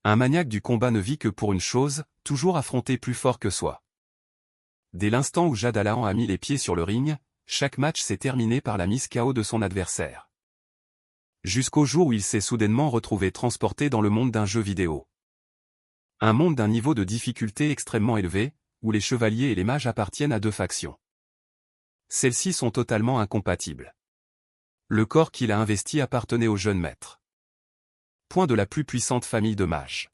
Un maniaque du combat ne vit que pour une chose, toujours affronter plus fort que soi. Dès l'instant où Jade Alahan a mis les pieds sur le ring, chaque match s'est terminé par la mise KO de son adversaire. Jusqu'au jour où il s'est soudainement retrouvé transporté dans le monde d'un jeu vidéo. Un monde d'un niveau de difficulté extrêmement élevé, où les chevaliers et les mages appartiennent à deux factions. Celles-ci sont totalement incompatibles. Le corps qu'il a investi appartenait au jeune maître. Point de la plus puissante famille de mages.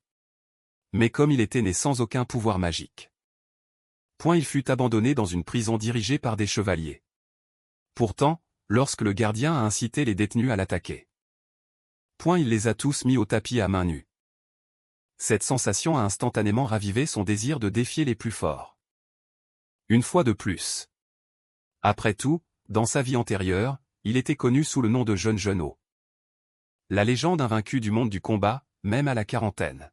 Mais comme il était né sans aucun pouvoir magique. Point il fut abandonné dans une prison dirigée par des chevaliers. Pourtant, lorsque le gardien a incité les détenus à l'attaquer. Point il les a tous mis au tapis à main nue. Cette sensation a instantanément ravivé son désir de défier les plus forts. Une fois de plus. Après tout, dans sa vie antérieure, il était connu sous le nom de Jeune Genot. La légende invaincue du monde du combat, même à la quarantaine.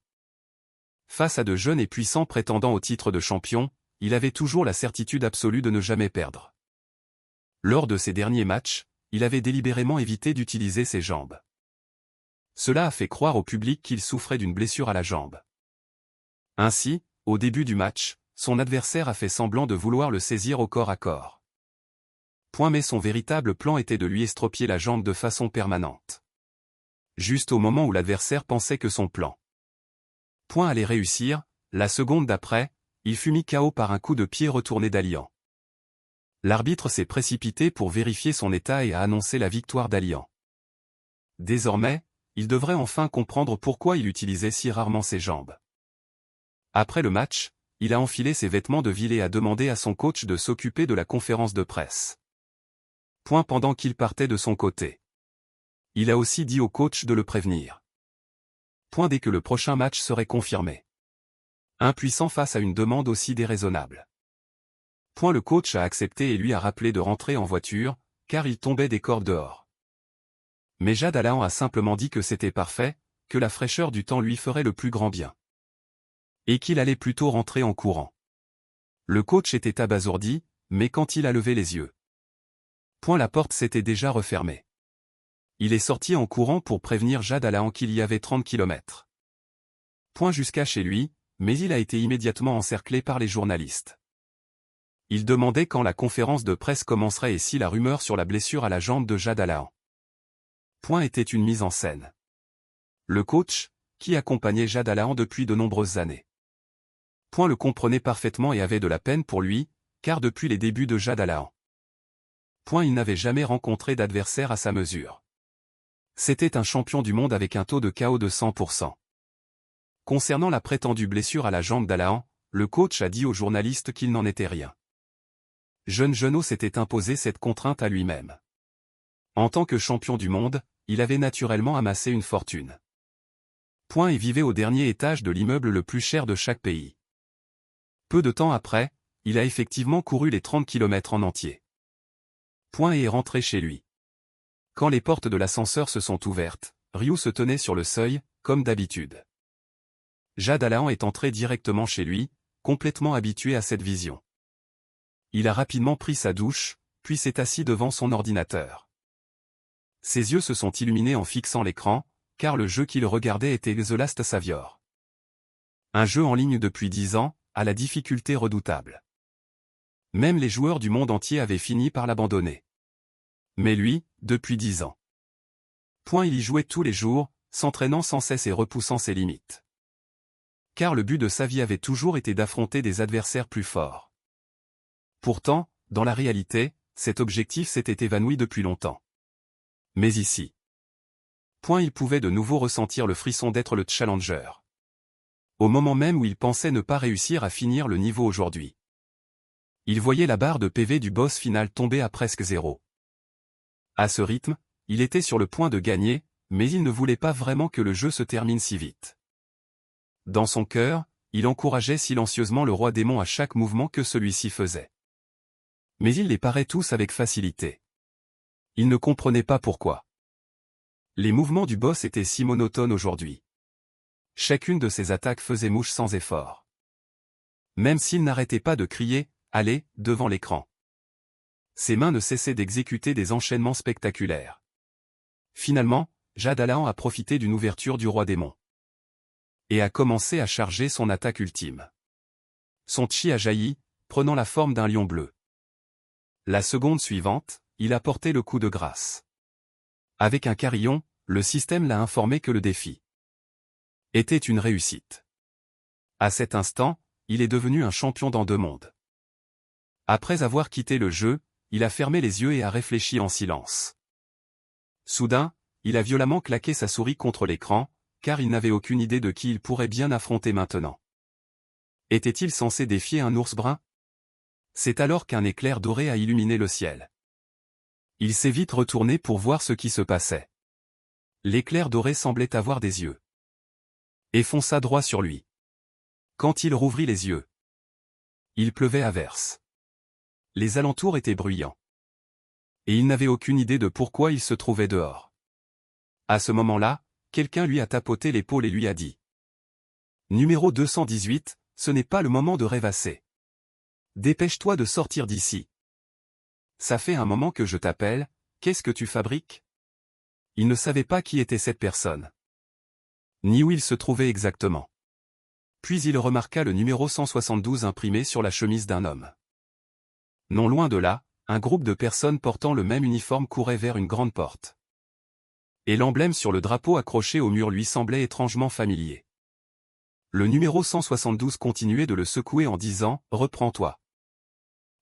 Face à de jeunes et puissants prétendants au titre de champion, il avait toujours la certitude absolue de ne jamais perdre. Lors de ses derniers matchs, il avait délibérément évité d'utiliser ses jambes. Cela a fait croire au public qu'il souffrait d'une blessure à la jambe. Ainsi, au début du match, son adversaire a fait semblant de vouloir le saisir au corps à corps. Mais son véritable plan était de lui estropier la jambe de façon permanente. Juste au moment où l'adversaire pensait que son plan allait réussir, la seconde d'après, il fut mis KO par un coup de pied retourné d'Alian. L'arbitre s'est précipité pour vérifier son état et a annoncé la victoire d'Alian. Désormais, il devrait enfin comprendre pourquoi il utilisait si rarement ses jambes. Après le match, il a enfilé ses vêtements de ville et a demandé à son coach de s'occuper de la conférence de presse. Pendant qu'il partait de son côté. Il a aussi dit au coach de le prévenir. Dès que le prochain match serait confirmé. Impuissant face à une demande aussi déraisonnable. Le coach a accepté et lui a rappelé de rentrer en voiture, car il tombait des cordes dehors. Mais Jade Alahan a simplement dit que c'était parfait, que la fraîcheur du temps lui ferait le plus grand bien. Et qu'il allait plutôt rentrer en courant. Le coach était abasourdi, mais quand il a levé les yeux. La porte s'était déjà refermée. Il est sorti en courant pour prévenir Jade Alahan qu'il y avait 30 km. Jusqu'à chez lui, mais il a été immédiatement encerclé par les journalistes. Il demandait quand la conférence de presse commencerait et si la rumeur sur la blessure à la jambe de Jade Alahan était une mise en scène. Le coach, qui accompagnait Jade Alahan depuis de nombreuses années. Le comprenait parfaitement et avait de la peine pour lui, car depuis les débuts de Jade Alahan. Il n'avait jamais rencontré d'adversaire à sa mesure. C'était un champion du monde avec un taux de KO de 100%. Concernant la prétendue blessure à la jambe d'Alahan, le coach a dit aux journalistes qu'il n'en était rien. Jeune Genot s'était imposé cette contrainte à lui-même. En tant que champion du monde, il avait naturellement amassé une fortune. Et vivait au dernier étage de l'immeuble le plus cher de chaque pays. Peu de temps après, il a effectivement couru les 30 km en entier. Et est rentré chez lui. Quand les portes de l'ascenseur se sont ouvertes, Ryu se tenait sur le seuil, comme d'habitude. Jade Alahan est entré directement chez lui, complètement habitué à cette vision. Il a rapidement pris sa douche, puis s'est assis devant son ordinateur. Ses yeux se sont illuminés en fixant l'écran, car le jeu qu'il regardait était The Last Savior. Un jeu en ligne depuis 10 ans, à la difficulté redoutable. Même les joueurs du monde entier avaient fini par l'abandonner. Mais lui, depuis 10 ans. Il y jouait tous les jours, s'entraînant sans cesse et repoussant ses limites. Car le but de sa vie avait toujours été d'affronter des adversaires plus forts. Pourtant, dans la réalité, cet objectif s'était évanoui depuis longtemps. Mais ici. Il pouvait de nouveau ressentir le frisson d'être le challenger. Au moment même où il pensait ne pas réussir à finir le niveau aujourd'hui. Il voyait la barre de PV du boss final tomber à presque 0. À ce rythme, il était sur le point de gagner, mais il ne voulait pas vraiment que le jeu se termine si vite. Dans son cœur, il encourageait silencieusement le roi démon à chaque mouvement que celui-ci faisait. Mais il les parait tous avec facilité. Il ne comprenait pas pourquoi. Les mouvements du boss étaient si monotones aujourd'hui. Chacune de ses attaques faisait mouche sans effort. Même s'il n'arrêtait pas de crier « Allez !» devant l'écran. Ses mains ne cessaient d'exécuter des enchaînements spectaculaires. Finalement, Jade Alahan a profité d'une ouverture du roi démon. et a commencé à charger son attaque ultime. Son chi a jailli, prenant la forme d'un lion bleu. La seconde suivante, il a porté le coup de grâce. Avec un carillon, le système l'a informé que le défi était une réussite. À cet instant, il est devenu un champion dans 2 mondes. Après avoir quitté le jeu, il a fermé les yeux et a réfléchi en silence. Soudain, il a violemment claqué sa souris contre l'écran, car il n'avait aucune idée de qui il pourrait bien affronter maintenant. Était-il censé défier un ours brun? C'est alors qu'un éclair doré a illuminé le ciel. Il s'est vite retourné pour voir ce qui se passait. L'éclair doré semblait avoir des yeux. Et fonça droit sur lui. Quand il rouvrit les yeux, il pleuvait à verse. Les alentours étaient bruyants. Et il n'avait aucune idée de pourquoi il se trouvait dehors. À ce moment-là, quelqu'un lui a tapoté l'épaule et lui a dit: Numéro 218, ce n'est pas le moment de rêvasser. Dépêche-toi de sortir d'ici. Ça fait un moment que je t'appelle, qu'est-ce que tu fabriques? Il ne savait pas qui était cette personne, ni où il se trouvait exactement. Puis il remarqua le numéro 172 imprimé sur la chemise d'un homme. Non loin de là, un groupe de personnes portant le même uniforme courait vers une grande porte. Et l'emblème sur le drapeau accroché au mur lui semblait étrangement familier. Le numéro 172 continuait de le secouer en disant « Reprends-toi.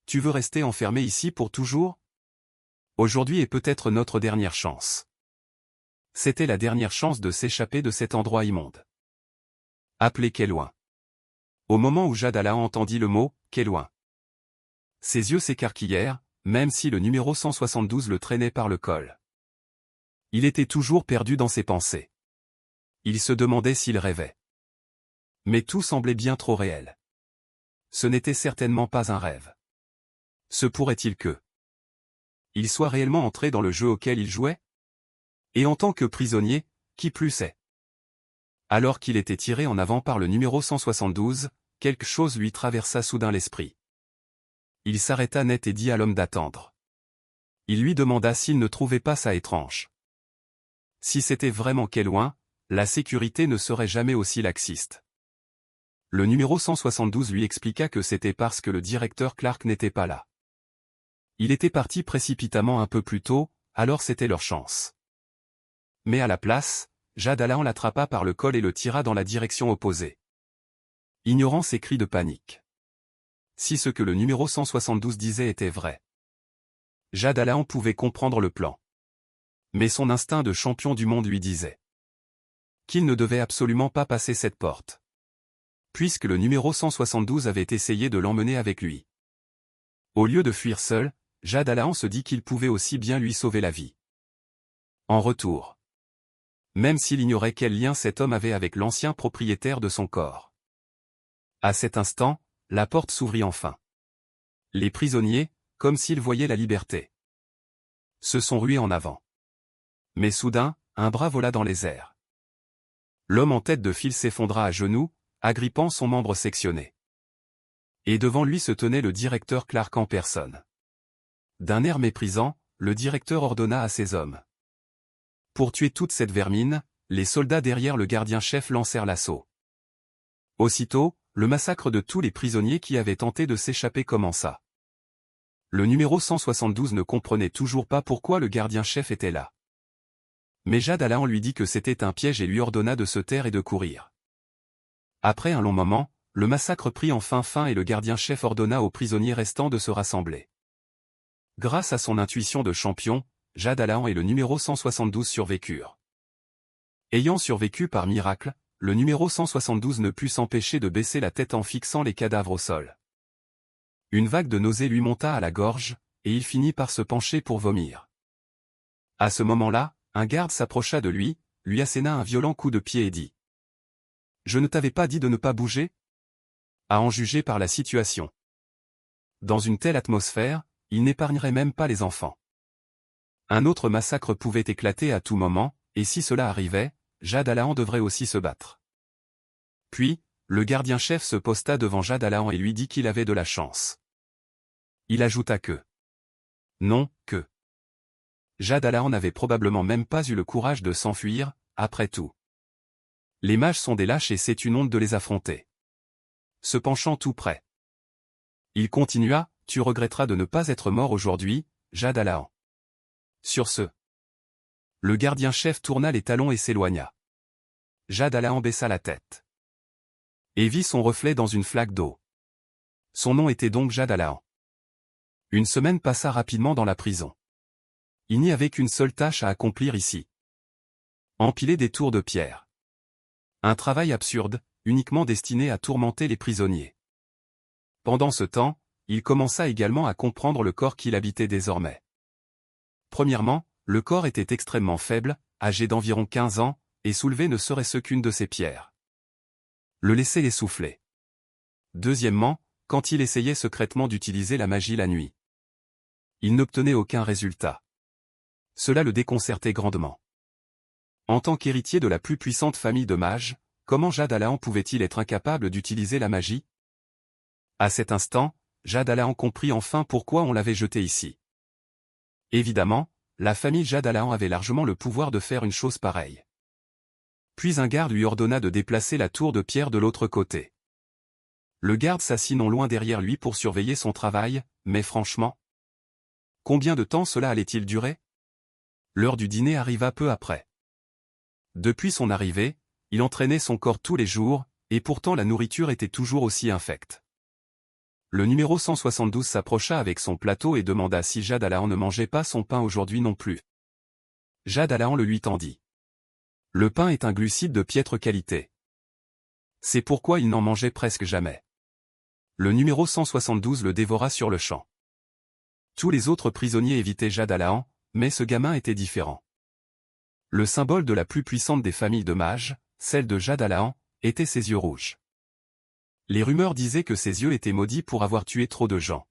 Tu veux rester enfermé ici pour toujours? Aujourd'hui est peut-être notre dernière chance. » C'était la dernière chance de s'échapper de cet endroit immonde. Appelé Keloin. Au moment où Jade Alahan entendit le mot « Keloin », ses yeux s'écarquillèrent, même si le numéro 172 le traînait par le col. Il était toujours perdu dans ses pensées. Il se demandait s'il rêvait. Mais tout semblait bien trop réel. Ce n'était certainement pas un rêve. Se pourrait-il que il soit réellement entré dans le jeu auquel il jouait? Et en tant que prisonnier, qui plus est? Alors qu'il était tiré en avant par le numéro 172, quelque chose lui traversa soudain l'esprit. Il s'arrêta net et dit à l'homme d'attendre. Il lui demanda s'il ne trouvait pas ça étrange. Si c'était vraiment Keloin, la sécurité ne serait jamais aussi laxiste. Le numéro 172 lui expliqua que c'était parce que le directeur Clark n'était pas là. Il était parti précipitamment un peu plus tôt, alors c'était leur chance. Mais à la place, Jade Alahan l'attrapa par le col et le tira dans la direction opposée. Ignorant ses cris de panique. Si ce que le numéro 172 disait était vrai, Jade Alahan pouvait comprendre le plan. Mais son instinct de champion du monde lui disait qu'il ne devait absolument pas passer cette porte, puisque le numéro 172 avait essayé de l'emmener avec lui. Au lieu de fuir seul, Jade Alahan se dit qu'il pouvait aussi bien lui sauver la vie. En retour, même s'il ignorait quel lien cet homme avait avec l'ancien propriétaire de son corps. À cet instant, la porte s'ouvrit enfin. Les prisonniers, comme s'ils voyaient la liberté, se sont rués en avant. Mais soudain, un bras vola dans les airs. L'homme en tête de file s'effondra à genoux, agrippant son membre sectionné. Et devant lui se tenait le directeur Clark en personne. D'un air méprisant, le directeur ordonna à ses hommes. Pour tuer toute cette vermine, les soldats derrière le gardien-chef lancèrent l'assaut. Aussitôt, le massacre de tous les prisonniers qui avaient tenté de s'échapper commença. Le numéro 172 ne comprenait toujours pas pourquoi le gardien-chef était là. Mais Jade Alahan lui dit que c'était un piège et lui ordonna de se taire et de courir. Après un long moment, le massacre prit enfin fin et le gardien-chef ordonna aux prisonniers restants de se rassembler. Grâce à son intuition de champion, Jade Alahan et le numéro 172 survécurent. Ayant survécu par miracle, le numéro 172 ne put s'empêcher de baisser la tête en fixant les cadavres au sol. Une vague de nausée lui monta à la gorge, et il finit par se pencher pour vomir. À ce moment-là, un garde s'approcha de lui asséna un violent coup de pied et dit « Je ne t'avais pas dit de ne pas bouger ?» À en juger par la situation. Dans une telle atmosphère, il n'épargnerait même pas les enfants. Un autre massacre pouvait éclater à tout moment, et si cela arrivait, Jade Alahan devrait aussi se battre. Puis, le gardien-chef se posta devant Jade Alahan et lui dit qu'il avait de la chance. Il ajouta que non, que Jade Alahan n'avait probablement même pas eu le courage de s'enfuir, après tout. Les mages sont des lâches et c'est une honte de les affronter. Se penchant tout près. Il continua, tu regretteras de ne pas être mort aujourd'hui, Jad Alahan. Sur ce. Le gardien-chef tourna les talons et s'éloigna. Jad Alahan baissa la tête. Et vit son reflet dans une flaque d'eau. Son nom était donc Jad Alahan. Une semaine passa rapidement dans la prison. Il n'y avait qu'une seule tâche à accomplir ici. Empiler des tours de pierre. Un travail absurde, uniquement destiné à tourmenter les prisonniers. Pendant ce temps, il commença également à comprendre le corps qu'il habitait désormais. Premièrement, le corps était extrêmement faible, âgé d'environ 15 ans, et soulever ne serait-ce qu'une de ses pierres. Le laisser l'essouffler. Deuxièmement, quand il essayait secrètement d'utiliser la magie la nuit. Il n'obtenait aucun résultat. Cela le déconcertait grandement. En tant qu'héritier de la plus puissante famille de mages, comment Jad Alahan pouvait-il être incapable d'utiliser la magie? À cet instant, Jad Alahan comprit enfin pourquoi on l'avait jeté ici. Évidemment, la famille Jad Alahan avait largement le pouvoir de faire une chose pareille. Puis un garde lui ordonna de déplacer la tour de pierre de l'autre côté. Le garde s'assit non loin derrière lui pour surveiller son travail, mais franchement, combien de temps cela allait-il durer? L'heure du dîner arriva peu après. Depuis son arrivée, il entraînait son corps tous les jours, et pourtant la nourriture était toujours aussi infecte. Le numéro 172 s'approcha avec son plateau et demanda si Jad Alahan ne mangeait pas son pain aujourd'hui non plus. Jad Alahan le lui tendit. Le pain est un glucide de piètre qualité. C'est pourquoi il n'en mangeait presque jamais. Le numéro 172 le dévora sur le champ. Tous les autres prisonniers évitaient Jad Alahan, mais ce gamin était différent. Le symbole de la plus puissante des familles de mages, celle de Jad Alahan, étaient ses yeux rouges. Les rumeurs disaient que ses yeux étaient maudits pour avoir tué trop de gens.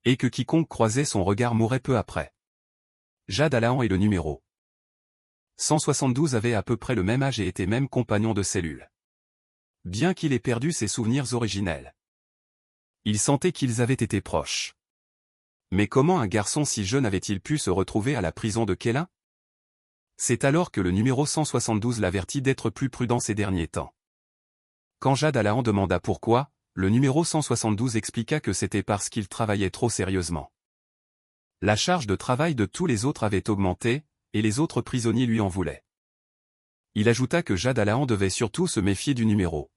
Et que quiconque croisait son regard mourait peu après. Jad Alahan et le numéro 172 avaient à peu près le même âge et étaient même compagnons de cellule. Bien qu'il ait perdu ses souvenirs originels. Il sentait qu'ils avaient été proches. Mais comment un garçon si jeune avait-il pu se retrouver à la prison de Kélin? C'est alors que le numéro 172 l'avertit d'être plus prudent ces derniers temps. Quand Jad Alahan demanda pourquoi, le numéro 172 expliqua que c'était parce qu'il travaillait trop sérieusement. La charge de travail de tous les autres avait augmenté, et les autres prisonniers lui en voulaient. Il ajouta que Jad Alahan devait surtout se méfier du numéro.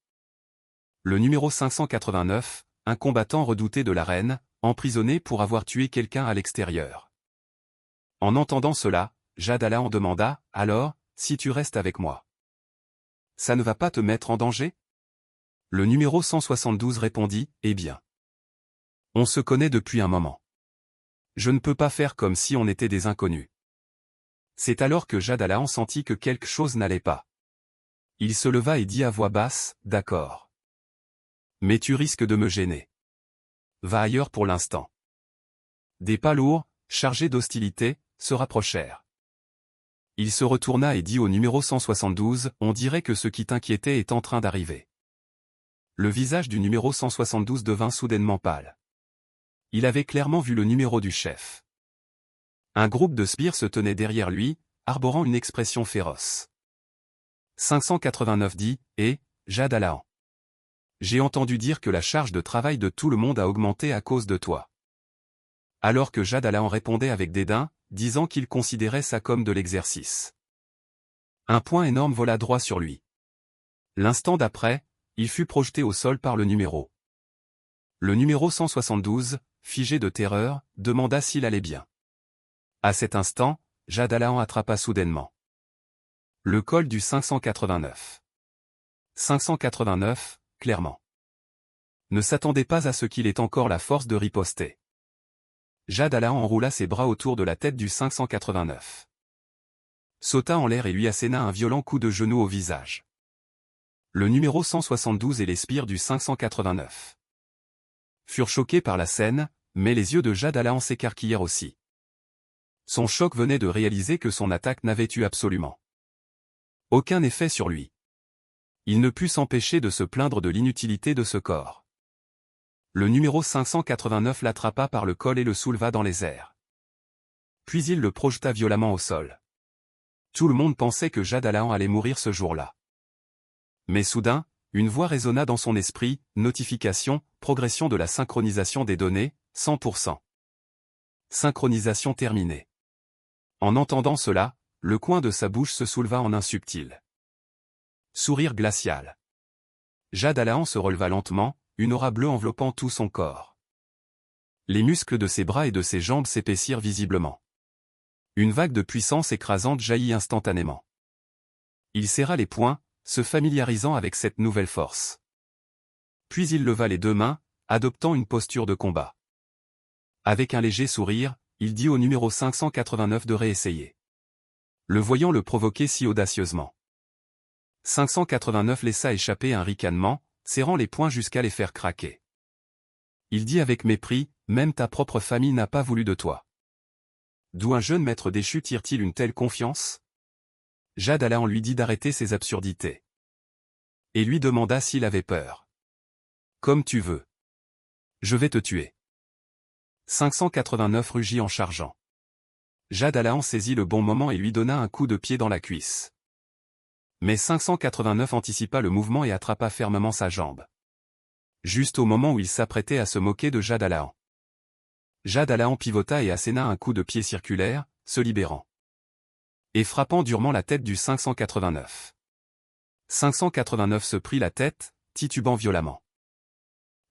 Le numéro 589, un combattant redouté de la reine, emprisonné pour avoir tué quelqu'un à l'extérieur. En entendant cela, Jad Alahan demanda, « Alors, si tu restes avec moi, ça ne va pas te mettre en danger ?» Le numéro 172 répondit, « Eh bien, on se connaît depuis un moment. Je ne peux pas faire comme si on était des inconnus. » C'est alors que Jad Alahan sentit que quelque chose n'allait pas. Il se leva et dit à voix basse, « D'accord. Mais tu risques de me gêner. Va ailleurs pour l'instant. » Des pas lourds, chargés d'hostilité, se rapprochèrent. Il se retourna et dit au numéro 172, « On dirait que ce qui t'inquiétait est en train d'arriver. » Le visage du numéro 172 devint soudainement pâle. Il avait clairement vu le numéro du chef. Un groupe de sbires se tenait derrière lui, arborant une expression féroce. 589 dit, « Eh, Jad Alahan. J'ai entendu dire que la charge de travail de tout le monde a augmenté à cause de toi. » Alors que Jad Alahan répondait avec dédain, disant qu'il considérait ça comme de l'exercice. Un poing énorme vola droit sur lui. L'instant d'après, il fut projeté au sol par le numéro. Le numéro 172, figé de terreur, demanda s'il allait bien. À cet instant, Jad Alahan attrapa soudainement le col du 589. 589, clairement. Ne s'attendait pas à ce qu'il ait encore la force de riposter. Jad Alahan enroula ses bras autour de la tête du 589. Sauta en l'air et lui asséna un violent coup de genou au visage. Le numéro 172 et les sbires du 589 furent choqués par la scène, mais les yeux de Jad Alahan s'écarquillèrent aussi. Son choc venait de réaliser que son attaque n'avait eu absolument aucun effet sur lui. Il ne put s'empêcher de se plaindre de l'inutilité de ce corps. Le numéro 589 l'attrapa par le col et le souleva dans les airs. Puis il le projeta violemment au sol. Tout le monde pensait que Jad Alahan allait mourir ce jour-là. Mais soudain, une voix résonna dans son esprit, notification, progression de la synchronisation des données, 100%. Synchronisation terminée. En entendant cela, le coin de sa bouche se souleva en un subtil sourire glacial. Jade Alahan se releva lentement, une aura bleue enveloppant tout son corps. Les muscles de ses bras et de ses jambes s'épaissirent visiblement. Une vague de puissance écrasante jaillit instantanément. Il serra les poings, se familiarisant avec cette nouvelle force. Puis il leva les deux mains, adoptant une posture de combat. Avec un léger sourire, il dit au numéro 589 de réessayer. Le voyant le provoquer si audacieusement. 589 laissa échapper un ricanement, serrant les poings jusqu'à les faire craquer. Il dit avec mépris, « Même ta propre famille n'a pas voulu de toi. » D'où un jeune maître déchu tire-t-il une telle confiance? Jade Alahan lui dit d'arrêter ses absurdités. Et lui demanda s'il avait peur. « Comme tu veux. Je vais te tuer. » 589 rugit en chargeant. Jade Alahan saisit le bon moment et lui donna un coup de pied dans la cuisse. Mais 589 anticipa le mouvement et attrapa fermement sa jambe. Juste au moment où il s'apprêtait à se moquer de Jade Alahan. Jade Alahan pivota et asséna un coup de pied circulaire, se libérant. Et frappant durement la tête du 589. 589 se prit la tête, titubant violemment.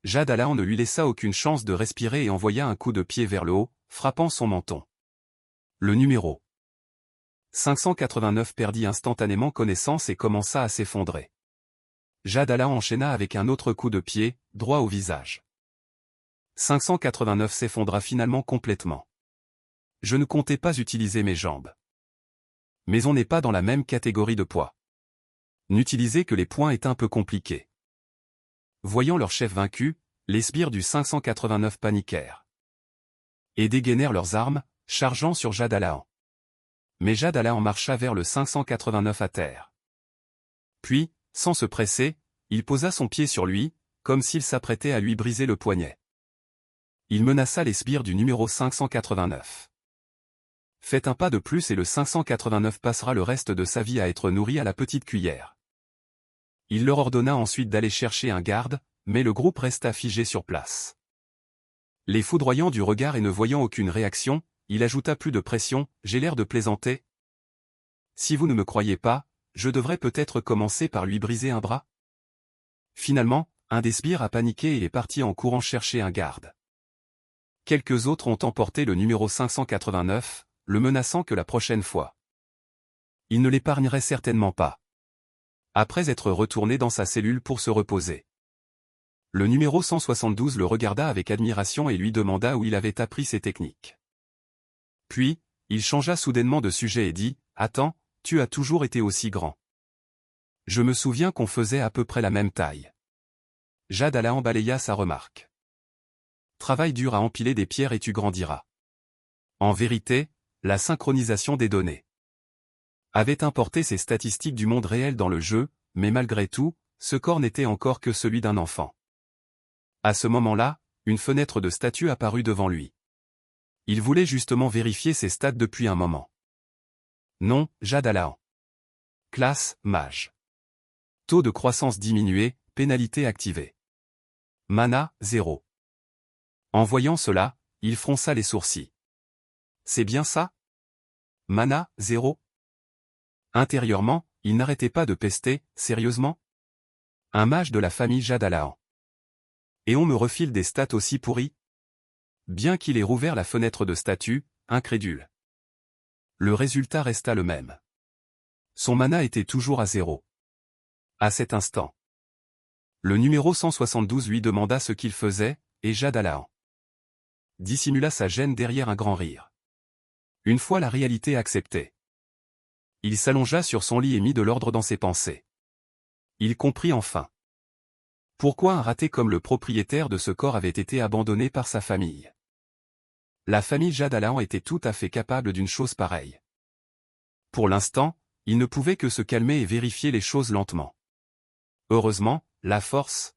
Jade Alahan ne lui laissa aucune chance de respirer et envoya un coup de pied vers le haut, frappant son menton. Le numéro 589 perdit instantanément connaissance et commença à s'effondrer. Jade Alahan enchaîna avec un autre coup de pied, droit au visage. 589 s'effondra finalement complètement. Je ne comptais pas utiliser mes jambes. Mais on n'est pas dans la même catégorie de poids. N'utiliser que les poings est un peu compliqué. Voyant leur chef vaincu, les sbires du 589 paniquèrent. Et dégainèrent leurs armes, chargeant sur Jade Alahan. Mais Jade Alahan marcha vers le 589 à terre. Puis, sans se presser, il posa son pied sur lui, comme s'il s'apprêtait à lui briser le poignet. Il menaça les sbires du numéro 589. Faites un pas de plus et le 589 passera le reste de sa vie à être nourri à la petite cuillère. Il leur ordonna ensuite d'aller chercher un garde, mais le groupe resta figé sur place. Les foudroyant du regard et ne voyant aucune réaction, il ajouta plus de pression, j'ai l'air de plaisanter. Si vous ne me croyez pas, je devrais peut-être commencer par lui briser un bras. Finalement, un des sbires a paniqué et est parti en courant chercher un garde. Quelques autres ont emporté le numéro 589, le menaçant que la prochaine fois. Il ne l'épargnerait certainement pas. Après être retourné dans sa cellule pour se reposer. Le numéro 172 le regarda avec admiration et lui demanda où il avait appris ces techniques. Puis, il changea soudainement de sujet et dit, « Attends, tu as toujours été aussi grand. Je me souviens qu'on faisait à peu près la même taille. » Jade Alahan balaya sa remarque. Travaille dur à empiler des pierres et tu grandiras. En vérité, la synchronisation des données avait importé ces statistiques du monde réel dans le jeu, mais malgré tout, ce corps n'était encore que celui d'un enfant. À ce moment-là, une fenêtre de statut apparut devant lui. Il voulait justement vérifier ses stats depuis un moment. Nom, Jade Alahan. Classe, mage. Taux de croissance diminué, pénalité activée. Mana, 0. En voyant cela, il fronça les sourcils. C'est bien ça? Mana, 0. Intérieurement, il n'arrêtait pas de pester, sérieusement? Un mage de la famille Jade Alahan. Et on me refile des stats aussi pourris? Bien qu'il ait rouvert la fenêtre de statut, incrédule. Le résultat resta le même. Son mana était toujours à 0. À cet instant, le numéro 172 lui demanda ce qu'il faisait, et Jade Alahan dissimula sa gêne derrière un grand rire. Une fois la réalité acceptée, il s'allongea sur son lit et mit de l'ordre dans ses pensées. Il comprit enfin pourquoi un raté comme le propriétaire de ce corps avait été abandonné par sa famille. La famille Jade Alahan était tout à fait capable d'une chose pareille. Pour l'instant, il ne pouvait que se calmer et vérifier les choses lentement. Heureusement, la force,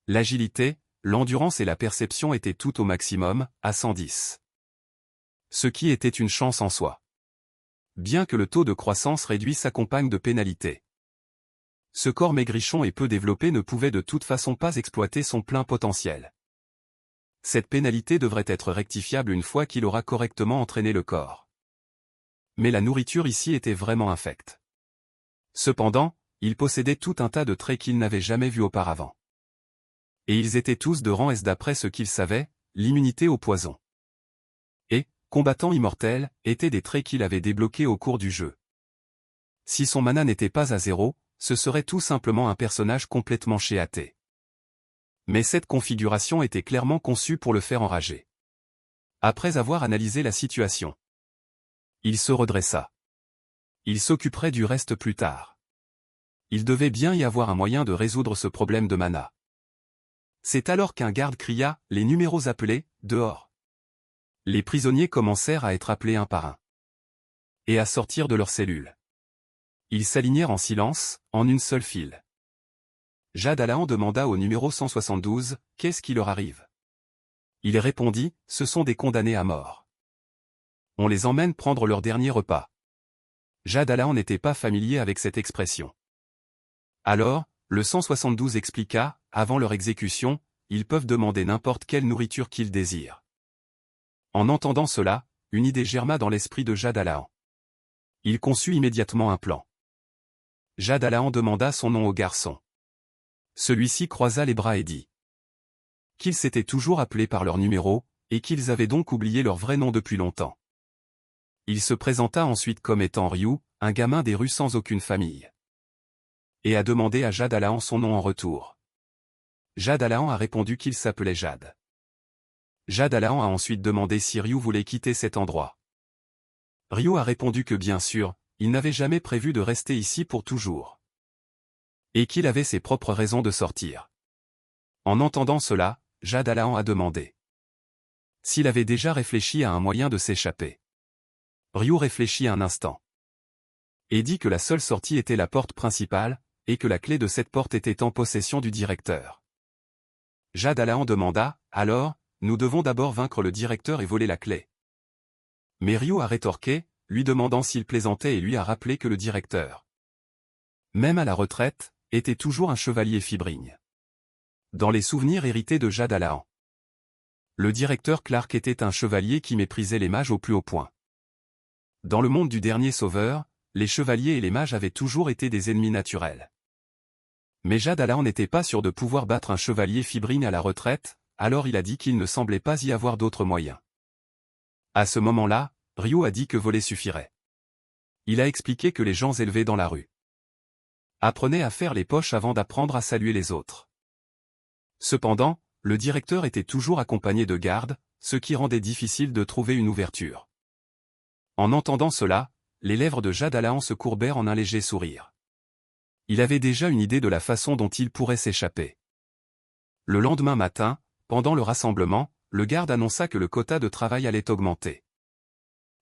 l'agilité, l'endurance et la perception étaient tout au maximum, à 110. Ce qui était une chance en soi. Bien que le taux de croissance réduit s'accompagne de pénalités. Ce corps maigrichon et peu développé ne pouvait de toute façon pas exploiter son plein potentiel. Cette pénalité devrait être rectifiable une fois qu'il aura correctement entraîné le corps. Mais la nourriture ici était vraiment infecte. Cependant, il possédait tout un tas de traits qu'il n'avait jamais vus auparavant. Et ils étaient tous de rang S d'après ce qu'il savait, l'immunité au poison. Et, combattant immortel, étaient des traits qu'il avait débloqués au cours du jeu. Si son mana n'était pas à 0, ce serait tout simplement un personnage complètement chéaté. Mais cette configuration était clairement conçue pour le faire enrager. Après avoir analysé la situation, il se redressa. Il s'occuperait du reste plus tard. Il devait bien y avoir un moyen de résoudre ce problème de mana. C'est alors qu'un garde cria, les numéros appelés, dehors. Les prisonniers commencèrent à être appelés un par un. Et à sortir de leurs cellules. Ils s'alignèrent en silence, en une seule file. Jade Alahan demanda au numéro 172, « Qu'est-ce qui leur arrive ?» Il répondit, « Ce sont des condamnés à mort. On les emmène prendre leur dernier repas. » Jade Alahan n'était pas familier avec cette expression. Alors, le 172 expliqua, « Avant leur exécution, ils peuvent demander n'importe quelle nourriture qu'ils désirent. » En entendant cela, une idée germa dans l'esprit de Jade Alahan. Il conçut immédiatement un plan. Jade Alahan demanda son nom au garçon. Celui-ci croisa les bras et dit qu'ils s'étaient toujours appelés par leur numéro, et qu'ils avaient donc oublié leur vrai nom depuis longtemps. Il se présenta ensuite comme étant Ryu, un gamin des rues sans aucune famille. Et a demandé à Jade Alahan son nom en retour. Jade Alahan a répondu qu'il s'appelait Jade. Jade Alahan a ensuite demandé si Ryu voulait quitter cet endroit. Ryu a répondu que bien sûr, il n'avait jamais prévu de rester ici pour toujours. Et qu'il avait ses propres raisons de sortir. En entendant cela, Jade Alahan a demandé s'il avait déjà réfléchi à un moyen de s'échapper. Ryu réfléchit un instant. Et dit que la seule sortie était la porte principale, et que la clé de cette porte était en possession du directeur. Jade Alahan demanda, « Alors, nous devons d'abord vaincre le directeur et voler la clé. » Mais Ryu a rétorqué, lui demandant s'il plaisantait et lui a rappelé que le directeur, même à la retraite, était toujours un chevalier fibrigne. Dans les souvenirs hérités de Jade Alahan, le directeur Clark était un chevalier qui méprisait les mages au plus haut point. Dans le monde du dernier sauveur, les chevaliers et les mages avaient toujours été des ennemis naturels. Mais Jade Alahan n'était pas sûr de pouvoir battre un chevalier fibrigne à la retraite, alors il a dit qu'il ne semblait pas y avoir d'autres moyens. À ce moment-là, Ryu a dit que voler suffirait. Il a expliqué que les gens élevés dans la rue apprenaient à faire les poches avant d'apprendre à saluer les autres. Cependant, le directeur était toujours accompagné de gardes, ce qui rendait difficile de trouver une ouverture. En entendant cela, les lèvres de Jade Alahan se courbèrent en un léger sourire. Il avait déjà une idée de la façon dont il pourrait s'échapper. Le lendemain matin, pendant le rassemblement, le garde annonça que le quota de travail allait augmenter.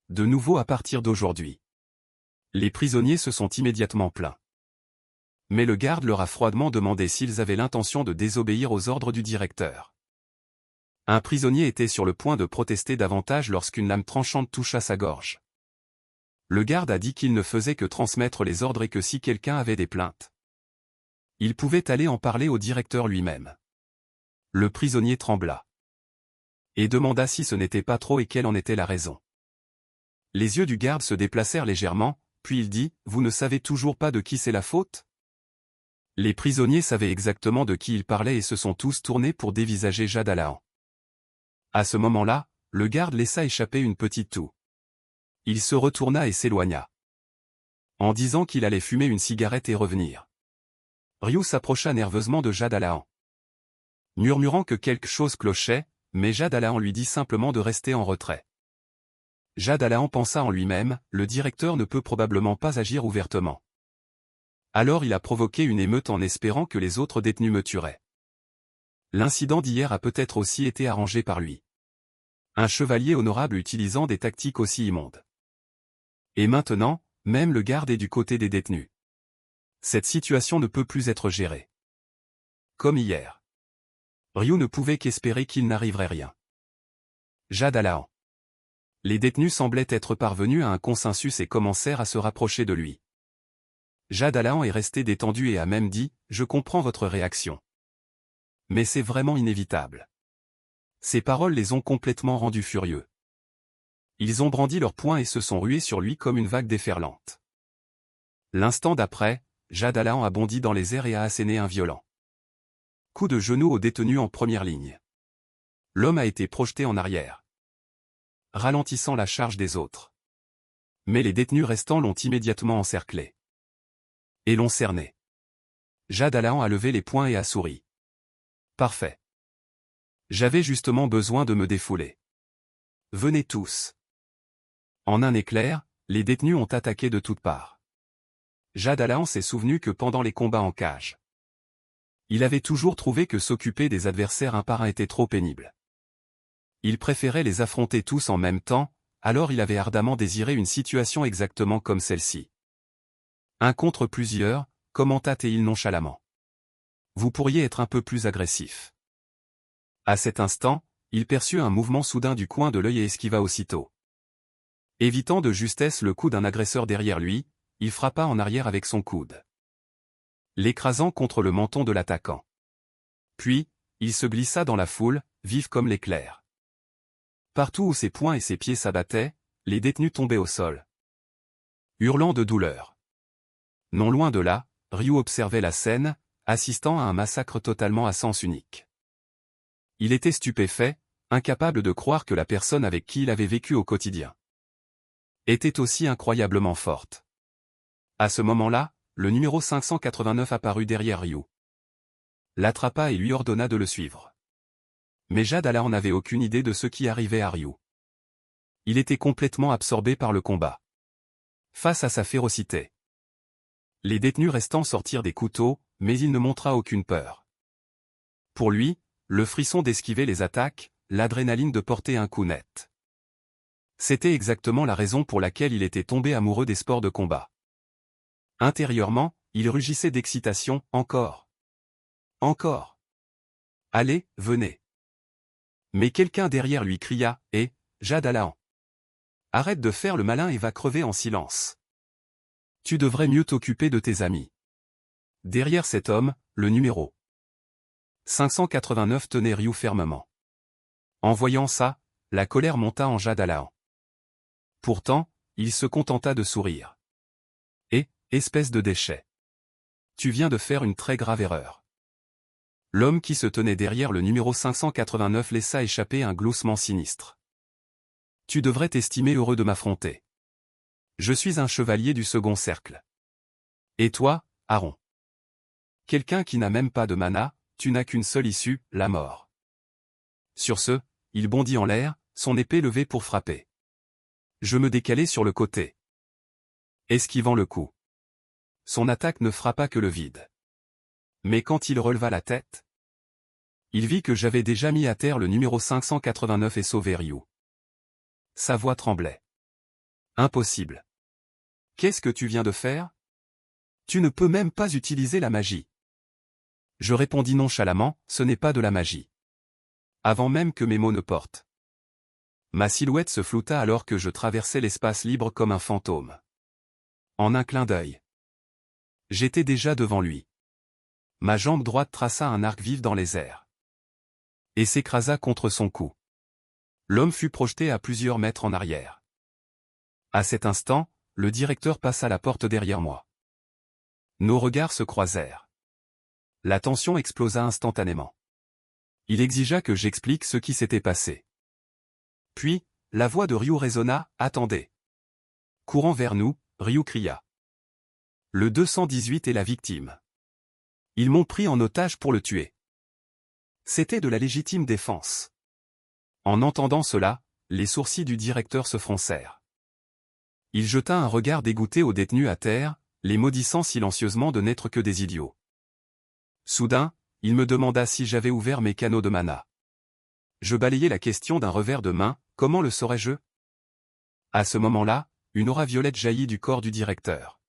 De nouveau à partir d'aujourd'hui. Les prisonniers se sont immédiatement plaints. Mais le garde leur a froidement demandé s'ils avaient l'intention de désobéir aux ordres du directeur. Un prisonnier était sur le point de protester davantage lorsqu'une lame tranchante toucha sa gorge. Le garde a dit qu'il ne faisait que transmettre les ordres et que si quelqu'un avait des plaintes, il pouvait aller en parler au directeur lui-même. Le prisonnier trembla. Et demanda si ce n'était pas trop et quelle en était la raison. Les yeux du garde se déplacèrent légèrement, puis il dit, « Vous ne savez toujours pas de qui c'est la faute ?» Les prisonniers savaient exactement de qui il parlait et se sont tous tournés pour dévisager Jade Alahan. À ce moment-là, le garde laissa échapper une petite toux. Il se retourna et s'éloigna, en disant qu'il allait fumer une cigarette et revenir. Ryu s'approcha nerveusement de Jade Alahan, murmurant que quelque chose clochait, mais Jade Alahan lui dit simplement de rester en retrait. Jade Alahan pensa en lui-même, le directeur ne peut probablement pas agir ouvertement. Alors il a provoqué une émeute en espérant que les autres détenus me tueraient. L'incident d'hier a peut-être aussi été arrangé par lui. Un chevalier honorable utilisant des tactiques aussi immondes. Et maintenant, même le garde est du côté des détenus. Cette situation ne peut plus être gérée. Comme hier. Ryu ne pouvait qu'espérer qu'il n'arriverait rien. Jade Alahan. Les détenus semblaient être parvenus à un consensus et commencèrent à se rapprocher de lui. Jade Alahan est resté détendu et a même dit « Je comprends votre réaction. Mais c'est vraiment inévitable. » Ces paroles les ont complètement rendus furieux. Ils ont brandi leurs poings et se sont rués sur lui comme une vague déferlante. L'instant d'après, Jade Alahan a bondi dans les airs et a asséné un violent coup de genou au détenu en première ligne. L'homme a été projeté en arrière, ralentissant la charge des autres. Mais les détenus restants l'ont immédiatement encerclé et l'ont cerné. Jade Alahan a levé les poings et a souri. Parfait. J'avais justement besoin de me défouler. Venez tous. En un éclair, les détenus ont attaqué de toutes parts. Jade Alahan s'est souvenu que pendant les combats en cage, il avait toujours trouvé que s'occuper des adversaires un par un était trop pénible. Il préférait les affronter tous en même temps, alors il avait ardemment désiré une situation exactement comme celle-ci. Un contre plusieurs, commenta-t-il nonchalamment. Vous pourriez être un peu plus agressif. À cet instant, il perçut un mouvement soudain du coin de l'œil et esquiva aussitôt. Évitant de justesse le coup d'un agresseur derrière lui, il frappa en arrière avec son coude, l'écrasant contre le menton de l'attaquant. Puis, il se glissa dans la foule, vif comme l'éclair. Partout où ses poings et ses pieds s'abattaient, les détenus tombaient au sol, hurlant de douleur. Non loin de là, Ryu observait la scène, assistant à un massacre totalement à sens unique. Il était stupéfait, incapable de croire que la personne avec qui il avait vécu au quotidien était aussi incroyablement forte. À ce moment-là, le numéro 589 apparut derrière Ryu, l'attrapa et lui ordonna de le suivre. Mais Jade Alahan n'avait aucune idée de ce qui arrivait à Ryu. Il était complètement absorbé par le combat. Face à sa férocité, les détenus restants sortirent des couteaux, mais il ne montra aucune peur. Pour lui, le frisson d'esquiver les attaques, l'adrénaline de porter un coup net. C'était exactement la raison pour laquelle il était tombé amoureux des sports de combat. Intérieurement, il rugissait d'excitation, encore. Encore. Allez, venez. Mais quelqu'un derrière lui cria, « Hé, Jade Alahan. Arrête de faire le malin et va crever en silence. Tu devrais mieux t'occuper de tes amis. » Derrière cet homme, le numéro 589 tenait Ryu fermement. En voyant ça, la colère monta en Jade Alahan. Pourtant, il se contenta de sourire. Espèce de déchet. Tu viens de faire une très grave erreur. L'homme qui se tenait derrière le numéro 589 laissa échapper un gloussement sinistre. Tu devrais t'estimer heureux de m'affronter. Je suis un chevalier du second cercle. Et toi, Aaron? Quelqu'un qui n'a même pas de mana, tu n'as qu'une seule issue, la mort. Sur ce, il bondit en l'air, son épée levée pour frapper. Je me décalai sur le côté, esquivant le coup. Son attaque ne frappa que le vide. Mais quand il releva la tête, il vit que j'avais déjà mis à terre le numéro 589 et sauvé Ryu. Sa voix tremblait. Impossible. Qu'est-ce que tu viens de faire? Tu ne peux même pas utiliser la magie. Je répondis nonchalamment, ce n'est pas de la magie. Avant même que mes mots ne portent. Ma silhouette se flouta alors que je traversais l'espace libre comme un fantôme. En un clin d'œil, j'étais déjà devant lui. Ma jambe droite traça un arc vif dans les airs et s'écrasa contre son cou. L'homme fut projeté à plusieurs mètres en arrière. À cet instant, le directeur passa la porte derrière moi. Nos regards se croisèrent. La tension explosa instantanément. Il exigea que j'explique ce qui s'était passé. Puis, la voix de Ryu résonna, « Attendez !» Courant vers nous, Ryu cria. Le 218 est la victime. Ils m'ont pris en otage pour le tuer. C'était de la légitime défense. En entendant cela, les sourcils du directeur se froncèrent. Il jeta un regard dégoûté aux détenus à terre, les maudissant silencieusement de n'être que des idiots. Soudain, il me demanda si j'avais ouvert mes canaux de mana. Je balayai la question d'un revers de main, comment le saurais-je? À ce moment-là, une aura violette jaillit du corps du directeur.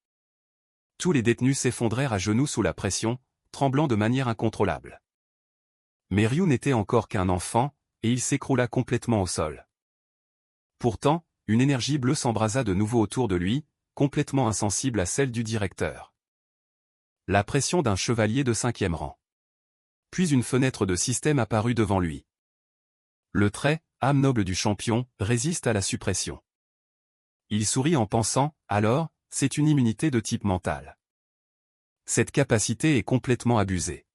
Tous les détenus s'effondrèrent à genoux sous la pression, tremblant de manière incontrôlable. Mais Ryu n'était encore qu'un enfant, et il s'écroula complètement au sol. Pourtant, une énergie bleue s'embrasa de nouveau autour de lui, complètement insensible à celle du directeur. La pression d'un chevalier de 5e rang. Puis une fenêtre de système apparut devant lui. Le trait, âme noble du champion, résiste à la suppression. Il sourit en pensant, alors, c'est une immunité de type mental. Cette capacité est complètement abusée.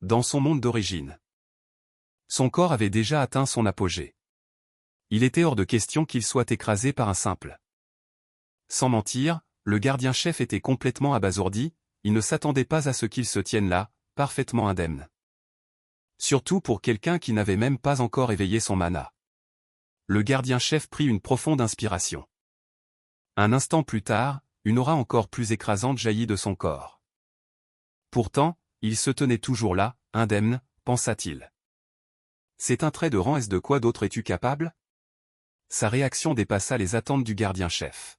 Dans son monde d'origine, son corps avait déjà atteint son apogée. Il était hors de question qu'il soit écrasé par un simple. Sans mentir, le gardien-chef était complètement abasourdi, il ne s'attendait pas à ce qu'il se tienne là, parfaitement indemne. Surtout pour quelqu'un qui n'avait même pas encore éveillé son mana. Le gardien-chef prit une profonde inspiration. Un instant plus tard, une aura encore plus écrasante jaillit de son corps. Pourtant, il se tenait toujours là, indemne, pensa-t-il. C'est un trait de rang, est-ce de quoi d'autre es-tu capable? Sa réaction dépassa les attentes du gardien-chef.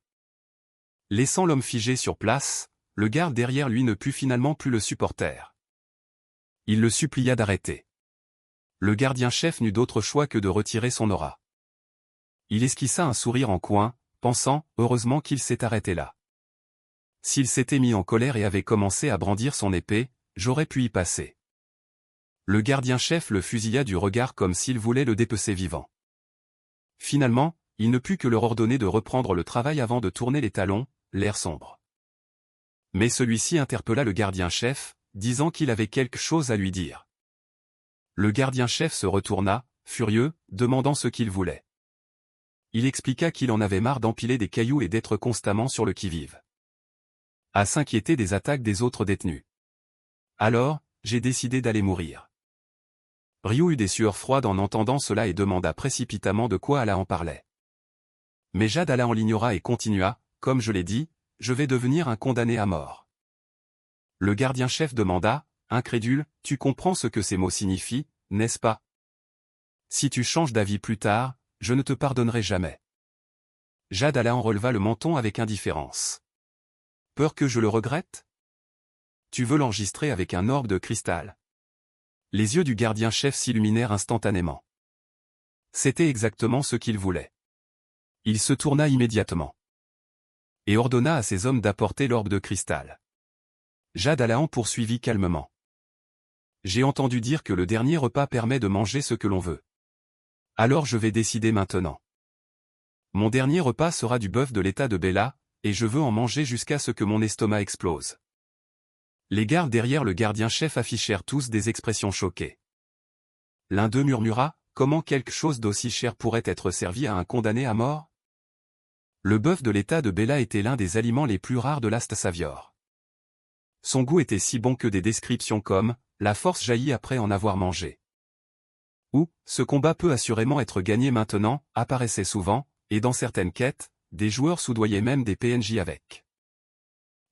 Laissant l'homme figé sur place, le garde derrière lui ne put finalement plus le supporter. Il le supplia d'arrêter. Le gardien-chef n'eut d'autre choix que de retirer son aura. Il esquissa un sourire en coin, pensant, heureusement qu'il s'est arrêté là. S'il s'était mis en colère et avait commencé à brandir son épée, j'aurais pu y passer. Le gardien-chef le fusilla du regard comme s'il voulait le dépecer vivant. Finalement, il ne put que leur ordonner de reprendre le travail avant de tourner les talons, l'air sombre. Mais celui-ci interpella le gardien-chef, disant qu'il avait quelque chose à lui dire. Le gardien-chef se retourna, furieux, demandant ce qu'il voulait. Il expliqua qu'il en avait marre d'empiler des cailloux et d'être constamment sur le qui-vive. À s'inquiéter des attaques des autres détenus. Alors, j'ai décidé d'aller mourir. Ryu eut des sueurs froides en entendant cela et demanda précipitamment de quoi Alain parlait. Mais Jade Alain l'ignora et continua, comme je l'ai dit, je vais devenir un condamné à mort. Le gardien-chef demanda, incrédule, tu comprends ce que ces mots signifient, n'est-ce pas? Si tu changes d'avis plus tard, je ne te pardonnerai jamais. Jade Alain releva le menton avec indifférence. Peur que je le regrette? Tu veux l'enregistrer avec un orbe de cristal? Les yeux du gardien-chef s'illuminèrent instantanément. C'était exactement ce qu'il voulait. Il se tourna immédiatement. Et ordonna à ses hommes d'apporter l'orbe de cristal. Jade Alain poursuivit calmement. J'ai entendu dire que le dernier repas permet de manger ce que l'on veut. Alors je vais décider maintenant. Mon dernier repas sera du bœuf de l'état de Bella, et je veux en manger jusqu'à ce que mon estomac explose. Les gardes derrière le gardien-chef affichèrent tous des expressions choquées. L'un d'eux murmura, comment quelque chose d'aussi cher pourrait être servi à un condamné à mort? Le bœuf de l'état de Bella était l'un des aliments les plus rares de l'Ast Savior. Son goût était si bon que des descriptions comme « la force jaillit après en avoir mangé » ou « ce combat peut assurément être gagné maintenant » apparaissaient souvent, et dans certaines quêtes, des joueurs soudoyaient même des PNJ avec.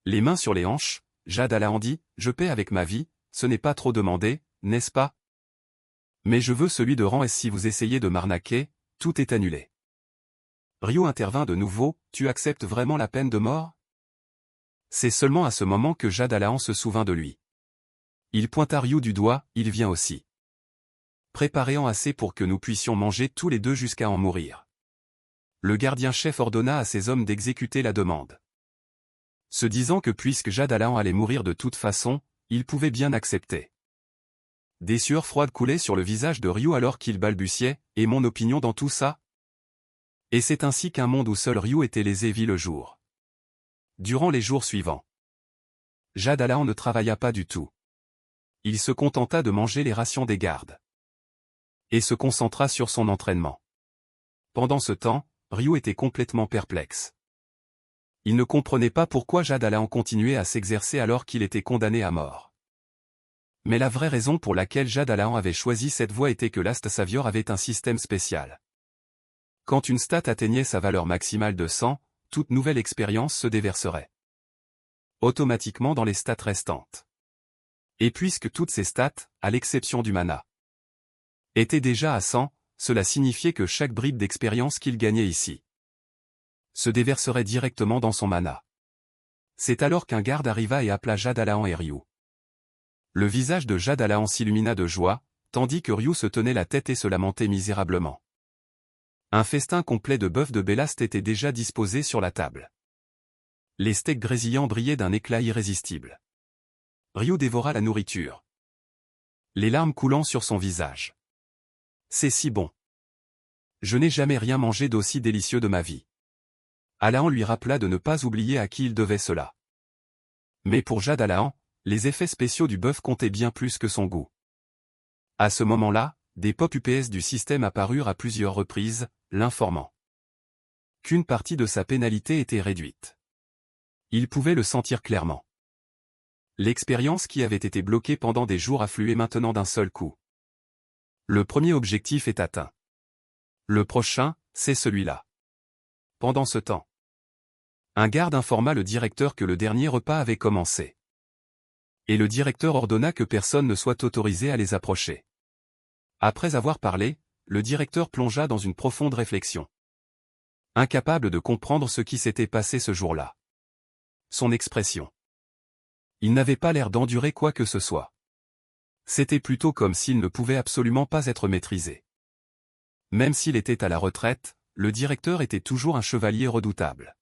Les mains sur les hanches, Jade Alain dit, je paie avec ma vie, ce n'est pas trop demandé, n'est-ce pas? Mais je veux celui de rang S si vous essayez de m'arnaquer, tout est annulé. Ryu intervint de nouveau, tu acceptes vraiment la peine de mort? C'est seulement à ce moment que Jade Alain se souvint de lui. Il pointa Ryu du doigt, il vient aussi. Préparez-en assez pour que nous puissions manger tous les deux jusqu'à en mourir. Le gardien-chef ordonna à ses hommes d'exécuter la demande. Se disant que puisque Jade Alain allait mourir de toute façon, il pouvait bien accepter. Des sueurs froides coulaient sur le visage de Ryu alors qu'il balbutiait, et mon opinion dans tout ça? Et c'est ainsi qu'un monde où seul Ryu était lésé vit le jour. Durant les jours suivants, Jade Alain ne travailla pas du tout. Il se contenta de manger les rations des gardes. Et se concentra sur son entraînement. Pendant ce temps, Ryu était complètement perplexe. Il ne comprenait pas pourquoi Jade Alain continuait à s'exercer alors qu'il était condamné à mort. Mais la vraie raison pour laquelle Jade Alain avait choisi cette voie était que l'Ast Savior avait un système spécial. Quand une stat atteignait sa valeur maximale de 100, toute nouvelle expérience se déverserait automatiquement dans les stats restantes. Et puisque toutes ces stats, à l'exception du mana, étaient déjà à 100, cela signifiait que chaque bribe d'expérience qu'il gagnait ici se déverserait directement dans son mana. C'est alors qu'un garde arriva et appela Jade Alain et Ryu. Le visage de Jade Alain s'illumina de joie, tandis que Ryu se tenait la tête et se lamentait misérablement. Un festin complet de bœuf de Bellast était déjà disposé sur la table. Les steaks grésillants brillaient d'un éclat irrésistible. Ryu dévora la nourriture, les larmes coulant sur son visage. C'est si bon. Je n'ai jamais rien mangé d'aussi délicieux de ma vie. Alahand lui rappela de ne pas oublier à qui il devait cela. Mais pour Jade Alahand, les effets spéciaux du bœuf comptaient bien plus que son goût. À ce moment-là, des pop UPS du système apparurent à plusieurs reprises, l'informant qu'une partie de sa pénalité était réduite. Il pouvait le sentir clairement. L'expérience qui avait été bloquée pendant des jours affluait maintenant d'un seul coup. Le premier objectif est atteint. Le prochain, c'est celui-là. Pendant ce temps, un garde informa le directeur que le dernier repas avait commencé. Et le directeur ordonna que personne ne soit autorisé à les approcher. Après avoir parlé, le directeur plongea dans une profonde réflexion. Incapable de comprendre ce qui s'était passé ce jour-là. Son expression. Il n'avait pas l'air d'endurer quoi que ce soit. C'était plutôt comme s'il ne pouvait absolument pas être maîtrisé. Même s'il était à la retraite, le directeur était toujours un chevalier redoutable.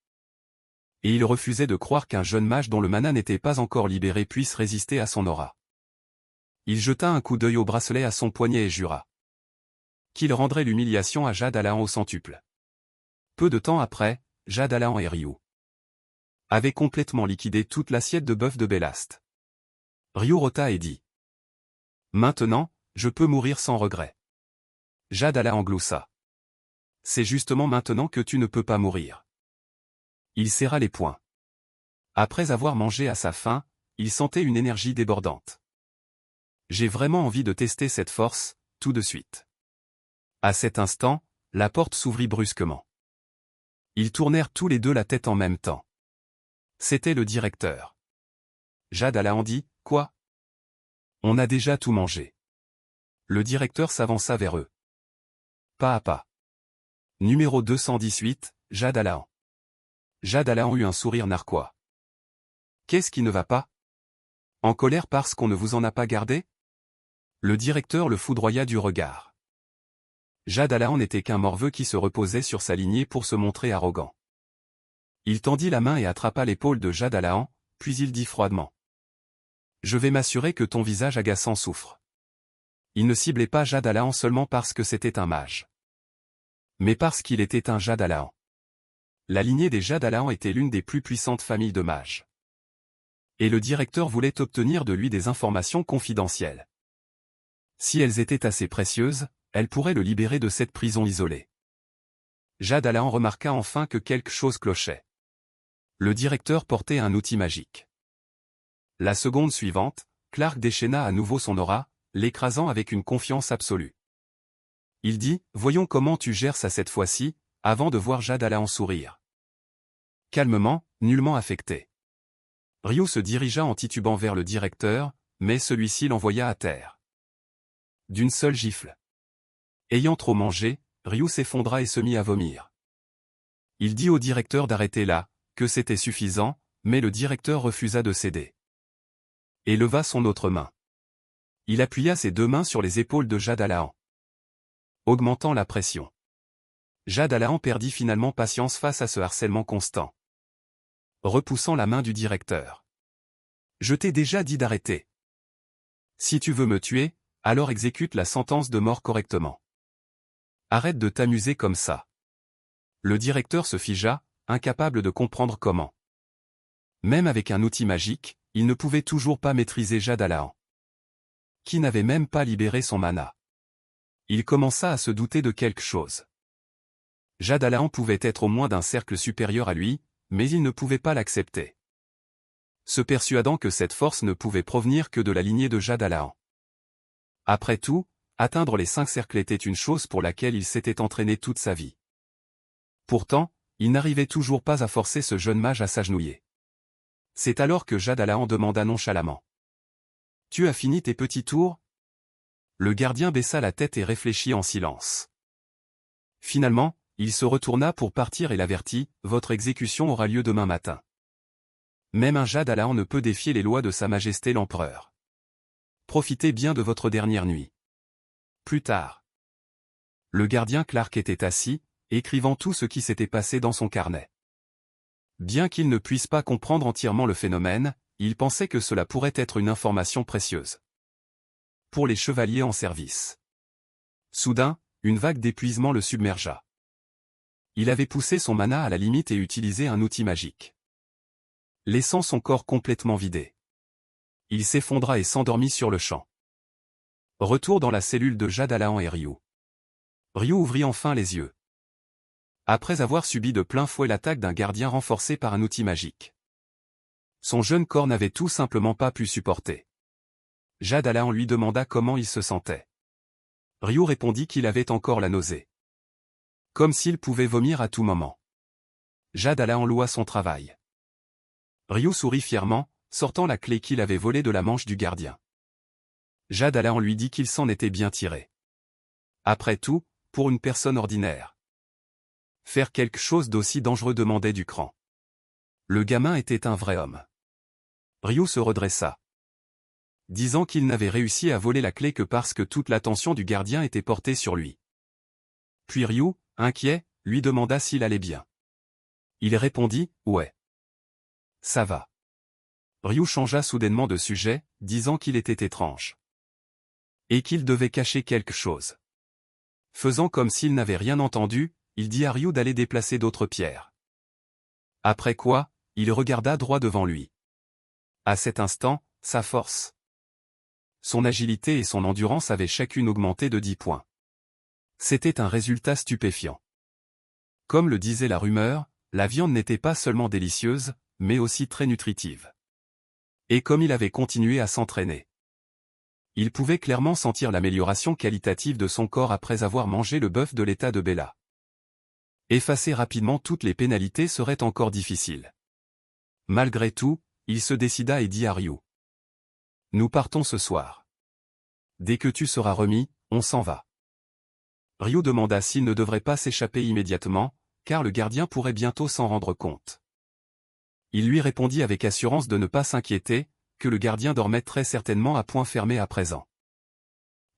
Et il refusait de croire qu'un jeune mage dont le mana n'était pas encore libéré puisse résister à son aura. Il jeta un coup d'œil au bracelet à son poignet et jura qu'il rendrait l'humiliation à Jade Alahand au centuple. Peu de temps après, Jade Alahand et Ryu avaient complètement liquidé toute l'assiette de bœuf de Bélast. Ryu rota et dit : Maintenant, je peux mourir sans regret. Jade Alahand gloussa. C'est justement maintenant que tu ne peux pas mourir. Il serra les poings. Après avoir mangé à sa faim, il sentait une énergie débordante. J'ai vraiment envie de tester cette force, tout de suite. À cet instant, la porte s'ouvrit brusquement. Ils tournèrent tous les deux la tête en même temps. C'était le directeur. Jade Alahand dit : Quoi ? On a déjà tout mangé. Le directeur s'avança vers eux. Pas à pas. Numéro 218, Jade Alahand. Jade Alahand eut un sourire narquois. Qu'est-ce qui ne va pas ? En colère parce qu'on ne vous en a pas gardé ? Le directeur le foudroya du regard. Jade Alahand n'était qu'un morveux qui se reposait sur sa lignée pour se montrer arrogant. Il tendit la main et attrapa l'épaule de Jade Alahand, puis il dit froidement : Je vais m'assurer que ton visage agaçant souffre. Il ne ciblait pas Jade Alahand seulement parce que c'était un mage, mais parce qu'il était un Jade Alahand. La lignée des Jade Alahand était l'une des plus puissantes familles de mages. Et le directeur voulait obtenir de lui des informations confidentielles. Si elles étaient assez précieuses, elles pourraient le libérer de cette prison isolée. Jade Alahand remarqua enfin que quelque chose clochait. Le directeur portait un outil magique. La seconde suivante, Clark déchaîna à nouveau son aura, l'écrasant avec une confiance absolue. Il dit : Voyons comment tu gères ça cette fois-ci, avant de voir Jade Alahand sourire. Calmement, nullement affecté. Ryu se dirigea en titubant vers le directeur, mais celui-ci l'envoya à terre. D'une seule gifle. Ayant trop mangé, Ryu s'effondra et se mit à vomir. Il dit au directeur d'arrêter là, que c'était suffisant, mais le directeur refusa de céder. Et leva son autre main. Il appuya ses deux mains sur les épaules de Jade Alahand, augmentant la pression. Jade Alahand perdit finalement patience face à ce harcèlement constant. Repoussant la main du directeur. Je t'ai déjà dit d'arrêter. Si tu veux me tuer, alors exécute la sentence de mort correctement. Arrête de t'amuser comme ça. Le directeur se figea, incapable de comprendre comment. Même avec un outil magique, il ne pouvait toujours pas maîtriser Jade Alahand, qui n'avait même pas libéré son mana. Il commença à se douter de quelque chose. Jade Alahand pouvait être au moins d'un cercle supérieur à lui, mais il ne pouvait pas l'accepter. Se persuadant que cette force ne pouvait provenir que de la lignée de Jade Alahand. Après tout, atteindre les 5 cercles était une chose pour laquelle il s'était entraîné toute sa vie. Pourtant, il n'arrivait toujours pas à forcer ce jeune mage à s'agenouiller. C'est alors que Jade Alahand demanda nonchalamment : Tu as fini tes petits tours ? Le gardien baissa la tête et réfléchit en silence. Finalement, il se retourna pour partir et l'avertit : Votre exécution aura lieu demain matin. Même un Jade Alahand ne peut défier les lois de Sa Majesté l'Empereur. Profitez bien de votre dernière nuit. Plus tard. Le gardien Clark était assis, écrivant tout ce qui s'était passé dans son carnet. Bien qu'il ne puisse pas comprendre entièrement le phénomène, il pensait que cela pourrait être une information précieuse pour les chevaliers en service. Soudain, une vague d'épuisement le submergea. Il avait poussé son mana à la limite et utilisé un outil magique, laissant son corps complètement vidé. Il s'effondra et s'endormit sur le champ. Retour dans la cellule de Jade Alahan et Ryu. Ryu ouvrit enfin les yeux. Après avoir subi de plein fouet l'attaque d'un gardien renforcé par un outil magique. Son jeune corps n'avait tout simplement pas pu supporter. Jade Alahan lui demanda comment il se sentait. Ryu répondit qu'il avait encore la nausée. Comme s'il pouvait vomir à tout moment. Jade Alahan loua son travail. Ryu sourit fièrement, sortant la clé qu'il avait volée de la manche du gardien. Jade Alahan lui dit qu'il s'en était bien tiré. Après tout, pour une personne ordinaire, faire quelque chose d'aussi dangereux demandait du cran. Le gamin était un vrai homme. Ryu se redressa, disant qu'il n'avait réussi à voler la clé que parce que toute l'attention du gardien était portée sur lui. Puis Ryu, inquiet, lui demanda s'il allait bien. Il répondit « Ouais. Ça va. » Ryu changea soudainement de sujet, disant qu'il était étrange. Et qu'il devait cacher quelque chose. Faisant comme s'il n'avait rien entendu, il dit à Ryu d'aller déplacer d'autres pierres. Après quoi, il regarda droit devant lui. À cet instant, sa force, son agilité et son endurance avaient chacune augmenté de 10 points. C'était un résultat stupéfiant. Comme le disait la rumeur, la viande n'était pas seulement délicieuse, mais aussi très nutritive. Et comme il avait continué à s'entraîner, il pouvait clairement sentir l'amélioration qualitative de son corps après avoir mangé le bœuf de l'état de Bella. Effacer rapidement toutes les pénalités serait encore difficile. Malgré tout, il se décida et dit à Ryu. Nous partons ce soir. Dès que tu seras remis, on s'en va. Ryu demanda s'il ne devrait pas s'échapper immédiatement, car le gardien pourrait bientôt s'en rendre compte. Il lui répondit avec assurance de ne pas s'inquiéter, que le gardien dormait très certainement à point fermé à présent.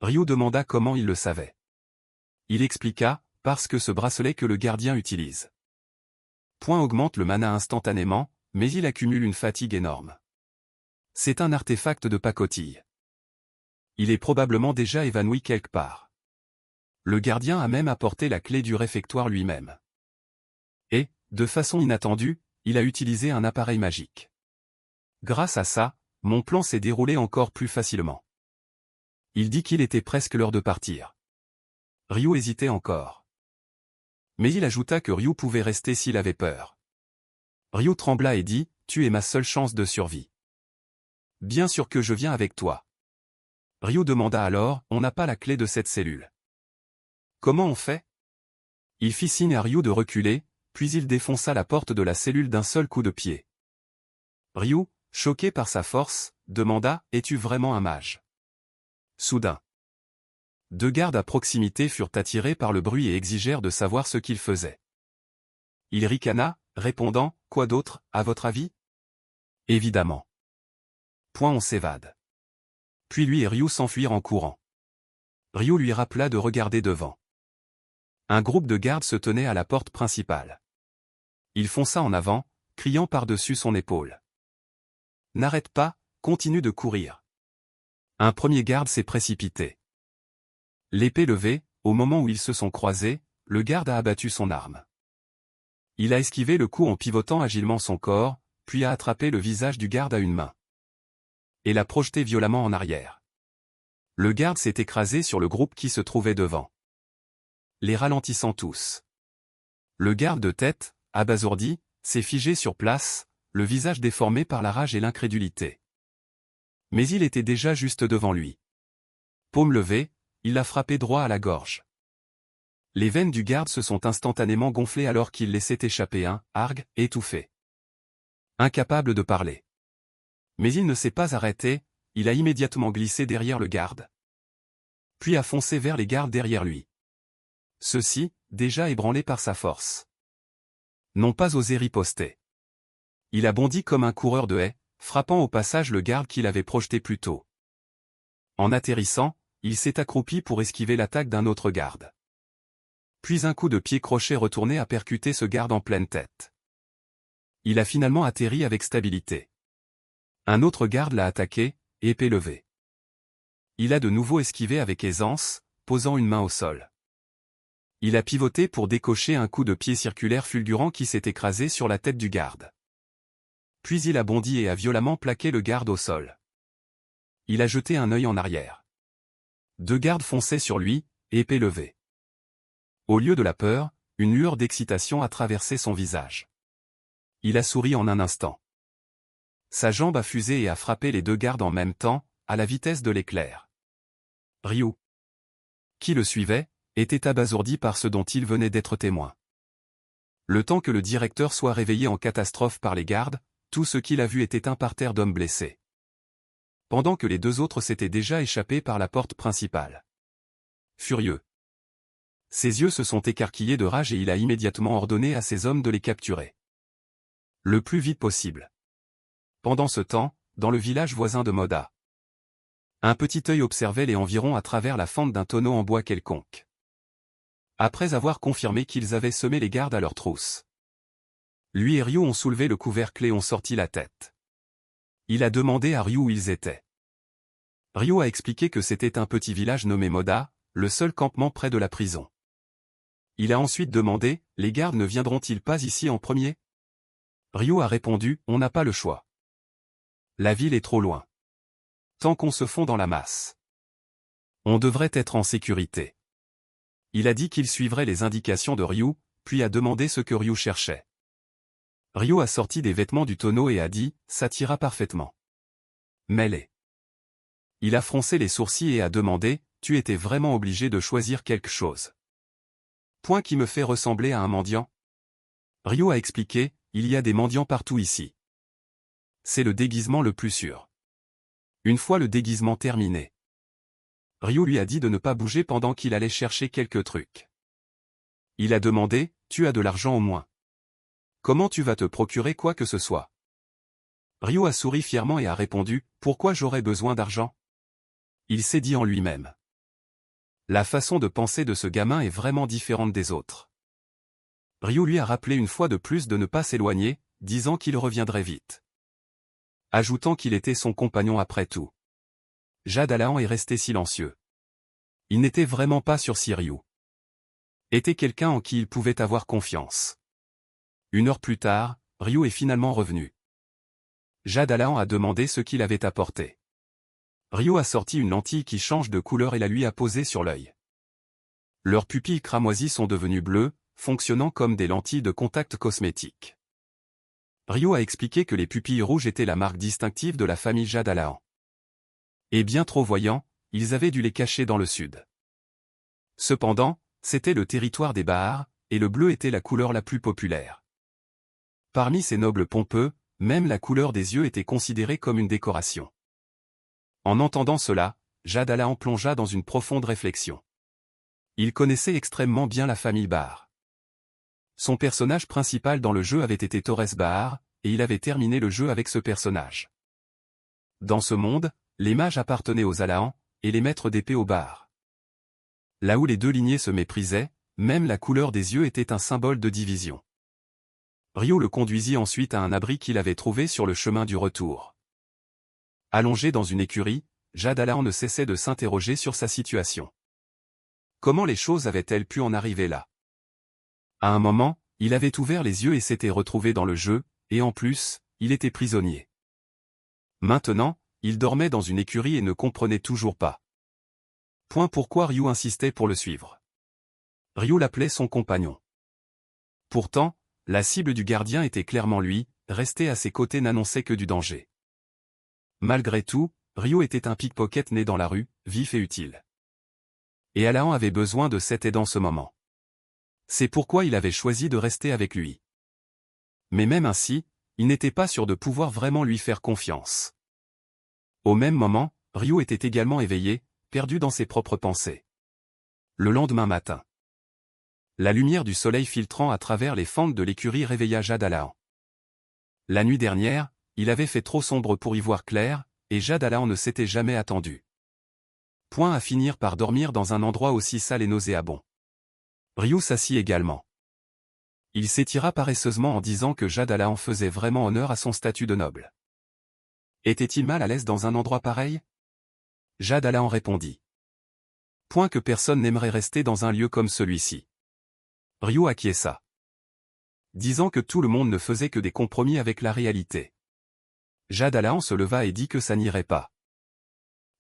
Ryu demanda comment il le savait. Il expliqua, parce que ce bracelet que le gardien utilise. Point augmente le mana instantanément, mais il accumule une fatigue énorme. C'est un artefact de pacotille. Il est probablement déjà évanoui quelque part. Le gardien a même apporté la clé du réfectoire lui-même. Et, de façon inattendue, il a utilisé un appareil magique. Grâce à ça, mon plan s'est déroulé encore plus facilement. Il dit qu'il était presque l'heure de partir. Ryu hésitait encore. Mais il ajouta que Ryu pouvait rester s'il avait peur. Ryu trembla et dit, « Tu es ma seule chance de survie. Bien sûr que je viens avec toi. » Ryu demanda alors, « On n'a pas la clé de cette cellule. Comment on fait ?» Il fit signe à Ryu de reculer, puis il défonça la porte de la cellule d'un seul coup de pied. Ryu, choqué par sa force, demanda « Es-tu vraiment un mage ?» Soudain, 2 gardes à proximité furent attirés par le bruit et exigèrent de savoir ce qu'il faisait. Il ricana, répondant « Quoi d'autre, à votre avis ?» Évidemment. Point on s'évade. Puis lui et Ryu s'enfuirent en courant. Ryu lui rappela de regarder devant. Un groupe de gardes se tenait à la porte principale. Il fonça en avant, criant par-dessus son épaule. « N'arrête pas, continue de courir. » Un premier garde s'est précipité. L'épée levée, au moment où ils se sont croisés, le garde a abattu son arme. Il a esquivé le coup en pivotant agilement son corps, puis a attrapé le visage du garde à une main. Et l'a projeté violemment en arrière. Le garde s'est écrasé sur le groupe qui se trouvait devant, les ralentissant tous. Le garde de tête, abasourdi, s'est figé sur place, le visage déformé par la rage et l'incrédulité. Mais il était déjà juste devant lui. Paume levée, il l'a frappé droit à la gorge. Les veines du garde se sont instantanément gonflées alors qu'il laissait échapper un « argue » étouffé. Incapable de parler. Mais il ne s'est pas arrêté, il a immédiatement glissé derrière le garde. Puis a foncé vers les gardes derrière lui. Ceux-ci, déjà ébranlés par sa force, n'ont pas osé riposter. Il a bondi comme un coureur de haie, frappant au passage le garde qu'il avait projeté plus tôt. En atterrissant, il s'est accroupi pour esquiver l'attaque d'un autre garde. Puis un coup de pied crochet retourné a percuté ce garde en pleine tête. Il a finalement atterri avec stabilité. Un autre garde l'a attaqué, épée levée. Il a de nouveau esquivé avec aisance, posant une main au sol. Il a pivoté pour décocher un coup de pied circulaire fulgurant qui s'est écrasé sur la tête du garde. Puis il a bondi et a violemment plaqué le garde au sol. Il a jeté un œil en arrière. 2 gardes fonçaient sur lui, épée levée. Au lieu de la peur, une lueur d'excitation a traversé son visage. Il a souri en un instant. Sa jambe a fusé et a frappé les 2 gardes en même temps, à la vitesse de l'éclair. Ryu, qui le suivait, était abasourdi par ce dont il venait d'être témoin. Le temps que le directeur soit réveillé en catastrophe par les gardes, tout ce qu'il a vu était un parterre d'hommes blessés. Pendant que les 2 autres s'étaient déjà échappés par la porte principale. Furieux. Ses yeux se sont écarquillés de rage et il a immédiatement ordonné à ses hommes de les capturer. Le plus vite possible. Pendant ce temps, dans le village voisin de Moda, un petit œil observait les environs à travers la fente d'un tonneau en bois quelconque. Après avoir confirmé qu'ils avaient semé les gardes à leur trousse, lui et Ryu ont soulevé le couvercle et ont sorti la tête. Il a demandé à Ryu où ils étaient. Ryu a expliqué que c'était un petit village nommé Moda, le seul campement près de la prison. Il a ensuite demandé, les gardes ne viendront-ils pas ici en premier? Ryu a répondu, on n'a pas le choix. La ville est trop loin. Tant qu'on se fond dans la masse. On devrait être en sécurité. Il a dit qu'il suivrait les indications de Ryu, puis a demandé ce que Ryu cherchait. Ryu a sorti des vêtements du tonneau et a dit, ça t'ira parfaitement. Mêlé. Il a froncé les sourcils et a demandé, tu étais vraiment obligé de choisir quelque chose. Point qui me fait ressembler à un mendiant. Ryu a expliqué, il y a des mendiants partout ici. C'est le déguisement le plus sûr. Une fois le déguisement terminé, Ryu lui a dit de ne pas bouger pendant qu'il allait chercher quelques trucs. Il a demandé, tu as de l'argent au moins. Comment tu vas te procurer quoi que ce soit? Ryu a souri fièrement et a répondu, pourquoi j'aurais besoin d'argent? Il s'est dit en lui-même. La façon de penser de ce gamin est vraiment différente des autres. Ryu lui a rappelé une fois de plus de ne pas s'éloigner, disant qu'il reviendrait vite. Ajoutant qu'il était son compagnon après tout. Jade Alahan est resté silencieux. Il n'était vraiment pas sûr si Ryu était quelqu'un en qui il pouvait avoir confiance. 1 heure plus tard, Ryu est finalement revenu. Jade Alahan a demandé ce qu'il avait apporté. Ryu a sorti une lentille qui change de couleur et la lui a posée sur l'œil. Leurs pupilles cramoisies sont devenues bleues, fonctionnant comme des lentilles de contact cosmétique. Ryu a expliqué que les pupilles rouges étaient la marque distinctive de la famille Jade Alahan. Et bien trop voyants, ils avaient dû les cacher dans le sud. Cependant, c'était le territoire des Bahar, et le bleu était la couleur la plus populaire. Parmi ces nobles pompeux, même la couleur des yeux était considérée comme une décoration. En entendant cela, Jade Alahan plongea dans une profonde réflexion. Il connaissait extrêmement bien la famille Bahar. Son personnage principal dans le jeu avait été Torres Bahar, et il avait terminé le jeu avec ce personnage. Dans ce monde, les mages appartenaient aux Alahan, et les maîtres d'épée aux Bahar. Là où les 2 lignées se méprisaient, même la couleur des yeux était un symbole de division. Ryu le conduisit ensuite à un abri qu'il avait trouvé sur le chemin du retour. Allongé dans une écurie, Jade Alahan ne cessait de s'interroger sur sa situation. Comment les choses avaient-elles pu en arriver là? À un moment, il avait ouvert les yeux et s'était retrouvé dans le jeu, et en plus, il était prisonnier. Maintenant, il dormait dans une écurie et ne comprenait toujours pas. Point pourquoi Ryu insistait pour le suivre. Ryu l'appelait son compagnon. Pourtant, la cible du gardien était clairement lui, rester à ses côtés n'annonçait que du danger. Malgré tout, Ryu était un pickpocket né dans la rue, vif et utile. Et Alahan avait besoin de cette aide en ce moment. C'est pourquoi il avait choisi de rester avec lui. Mais même ainsi, il n'était pas sûr de pouvoir vraiment lui faire confiance. Au même moment, Ryu était également éveillé, perdu dans ses propres pensées. Le lendemain matin, la lumière du soleil filtrant à travers les fentes de l'écurie réveilla Jade Alahan. La nuit dernière, il avait fait trop sombre pour y voir clair, et Jade Alahan ne s'était jamais attendu. Point à finir par dormir dans un endroit aussi sale et nauséabond. Ryu s'assit également. Il s'étira paresseusement en disant que Jade Alahan faisait vraiment honneur à son statut de noble. Était-il mal à l'aise dans un endroit pareil? Jade Alahan répondit. Point que personne n'aimerait rester dans un lieu comme celui-ci. Ryu acquiesça, disant que tout le monde ne faisait que des compromis avec la réalité. Jade Alahan se leva et dit que ça n'irait pas.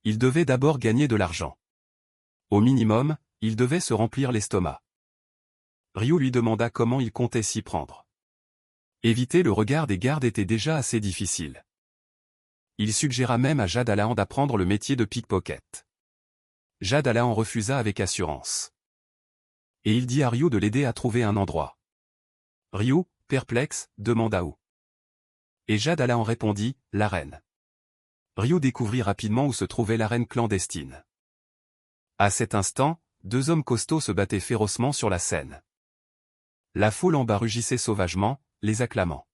Il devait d'abord gagner de l'argent. Au minimum, il devait se remplir l'estomac. Ryu lui demanda comment il comptait s'y prendre. Éviter le regard des gardes était déjà assez difficile. Il suggéra même à Jade Alahan d'apprendre le métier de pickpocket. Jade Alahan refusa avec assurance. Et il dit à Ryu de l'aider à trouver un endroit. Ryu, perplexe, demanda où. Et Jade Alahan répondit, l'arène. Ryu découvrit rapidement où se trouvait l'arène clandestine. À cet instant, deux hommes costauds se battaient férocement sur la scène. La foule en bas rugissait sauvagement, les acclamant.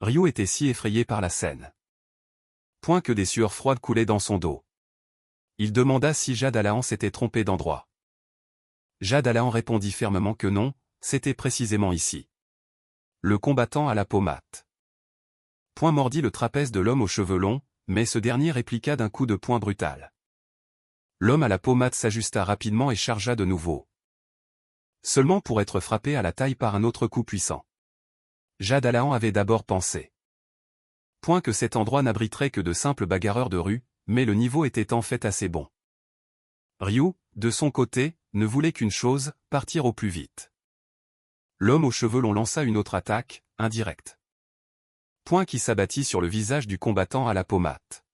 Ryu était si effrayé par la scène. Point que des sueurs froides coulaient dans son dos. Il demanda si Jade Alahan s'était trompé d'endroit. Jade Alahan répondit fermement que non, c'était précisément ici. Le combattant à la peau mate. Point mordit le trapèze de l'homme aux cheveux longs, mais ce dernier répliqua d'un coup de poing brutal. L'homme à la peau mate s'ajusta rapidement et chargea de nouveau. Seulement pour être frappé à la taille par un autre coup puissant. Jade Alahan avait d'abord pensé. Point que cet endroit n'abriterait que de simples bagarreurs de rue, mais le niveau était en fait assez bon. Ryu, de son côté, ne voulait qu'une chose, partir au plus vite. L'homme aux cheveux longs lança une autre attaque, indirecte. Point qui s'abattit sur le visage du combattant à la peau mate.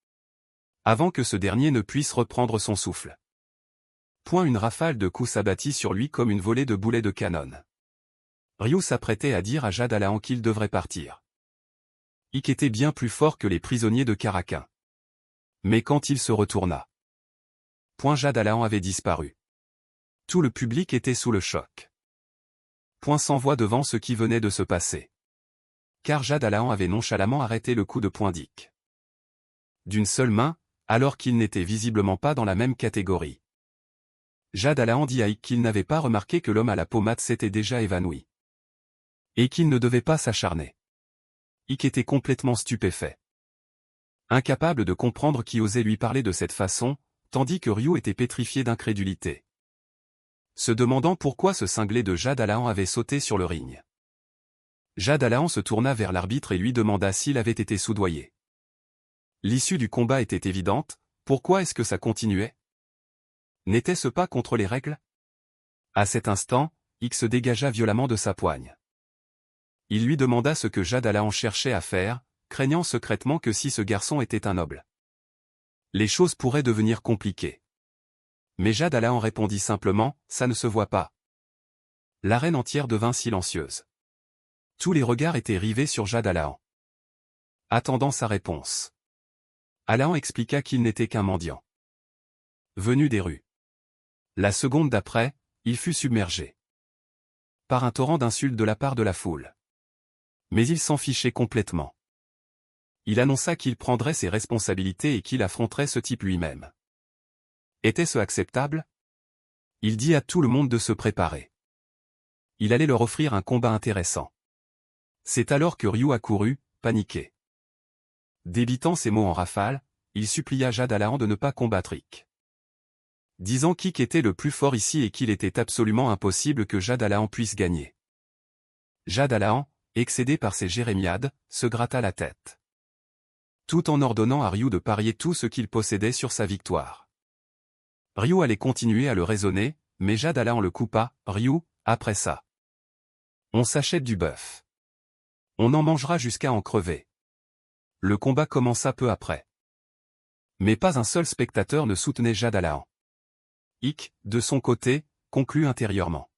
Avant que ce dernier ne puisse reprendre son souffle. Point une rafale de coups s'abattit sur lui comme une volée de boulets de canon. Ryu s'apprêtait à dire à Jade Alahan qu'il devrait partir. Ikki était bien plus fort que les prisonniers de Karakin. Mais quand il se retourna, Point Jade Alahan avait disparu. Tout le public était sous le choc. Point sans voix devant ce qui venait de se passer. Car Jade Alahan avait nonchalamment arrêté le coup de poing d'Ikki. D'une seule main, alors qu'il n'était visiblement pas dans la même catégorie. Jade Alahan dit à Ikki qu'il n'avait pas remarqué que l'homme à la peau mate s'était déjà évanoui. Et qu'il ne devait pas s'acharner. Ikki était complètement stupéfait. Incapable de comprendre qui osait lui parler de cette façon, tandis que Ryu était pétrifié d'incrédulité. Se demandant pourquoi ce cinglé de Jade Alahan avait sauté sur le ring. Jade Alahan se tourna vers l'arbitre et lui demanda s'il avait été soudoyé. L'issue du combat était évidente, pourquoi est-ce que ça continuait? N'était-ce pas contre les règles? À cet instant, Ikki se dégagea violemment de sa poigne. Il lui demanda ce que Jade Alahan cherchait à faire, craignant secrètement que si ce garçon était un noble, les choses pourraient devenir compliquées. Mais Jade Alahan répondit simplement, ça ne se voit pas. L'arène entière devint silencieuse. Tous les regards étaient rivés sur Jade Alahan. Attendant sa réponse. Alahan expliqua qu'il n'était qu'un mendiant. Venu des rues. La seconde d'après, il fut submergé par un torrent d'insultes de la part de la foule. Mais il s'en fichait complètement. Il annonça qu'il prendrait ses responsabilités et qu'il affronterait ce type lui-même. Était-ce acceptable? Il dit à tout le monde de se préparer. Il allait leur offrir un combat intéressant. C'est alors que Ryu accourut, paniqué. Débitant ses mots en rafale, il supplia Jade Alahan de ne pas combattre Ikki. Disant qu'Ikki était le plus fort ici et qu'il était absolument impossible que Jade Alahan puisse gagner. Jade Alahan, excédé par ses jérémiades, se gratta la tête. Tout en ordonnant à Ryu de parier tout ce qu'il possédait sur sa victoire. Ryu allait continuer à le raisonner, mais Jade Alahan le coupa. Ryu, après ça, on s'achète du bœuf. On en mangera jusqu'à en crever. Le combat commença peu après. Mais pas un seul spectateur ne soutenait Jade Alahan. Ikki, de son côté, conclut intérieurement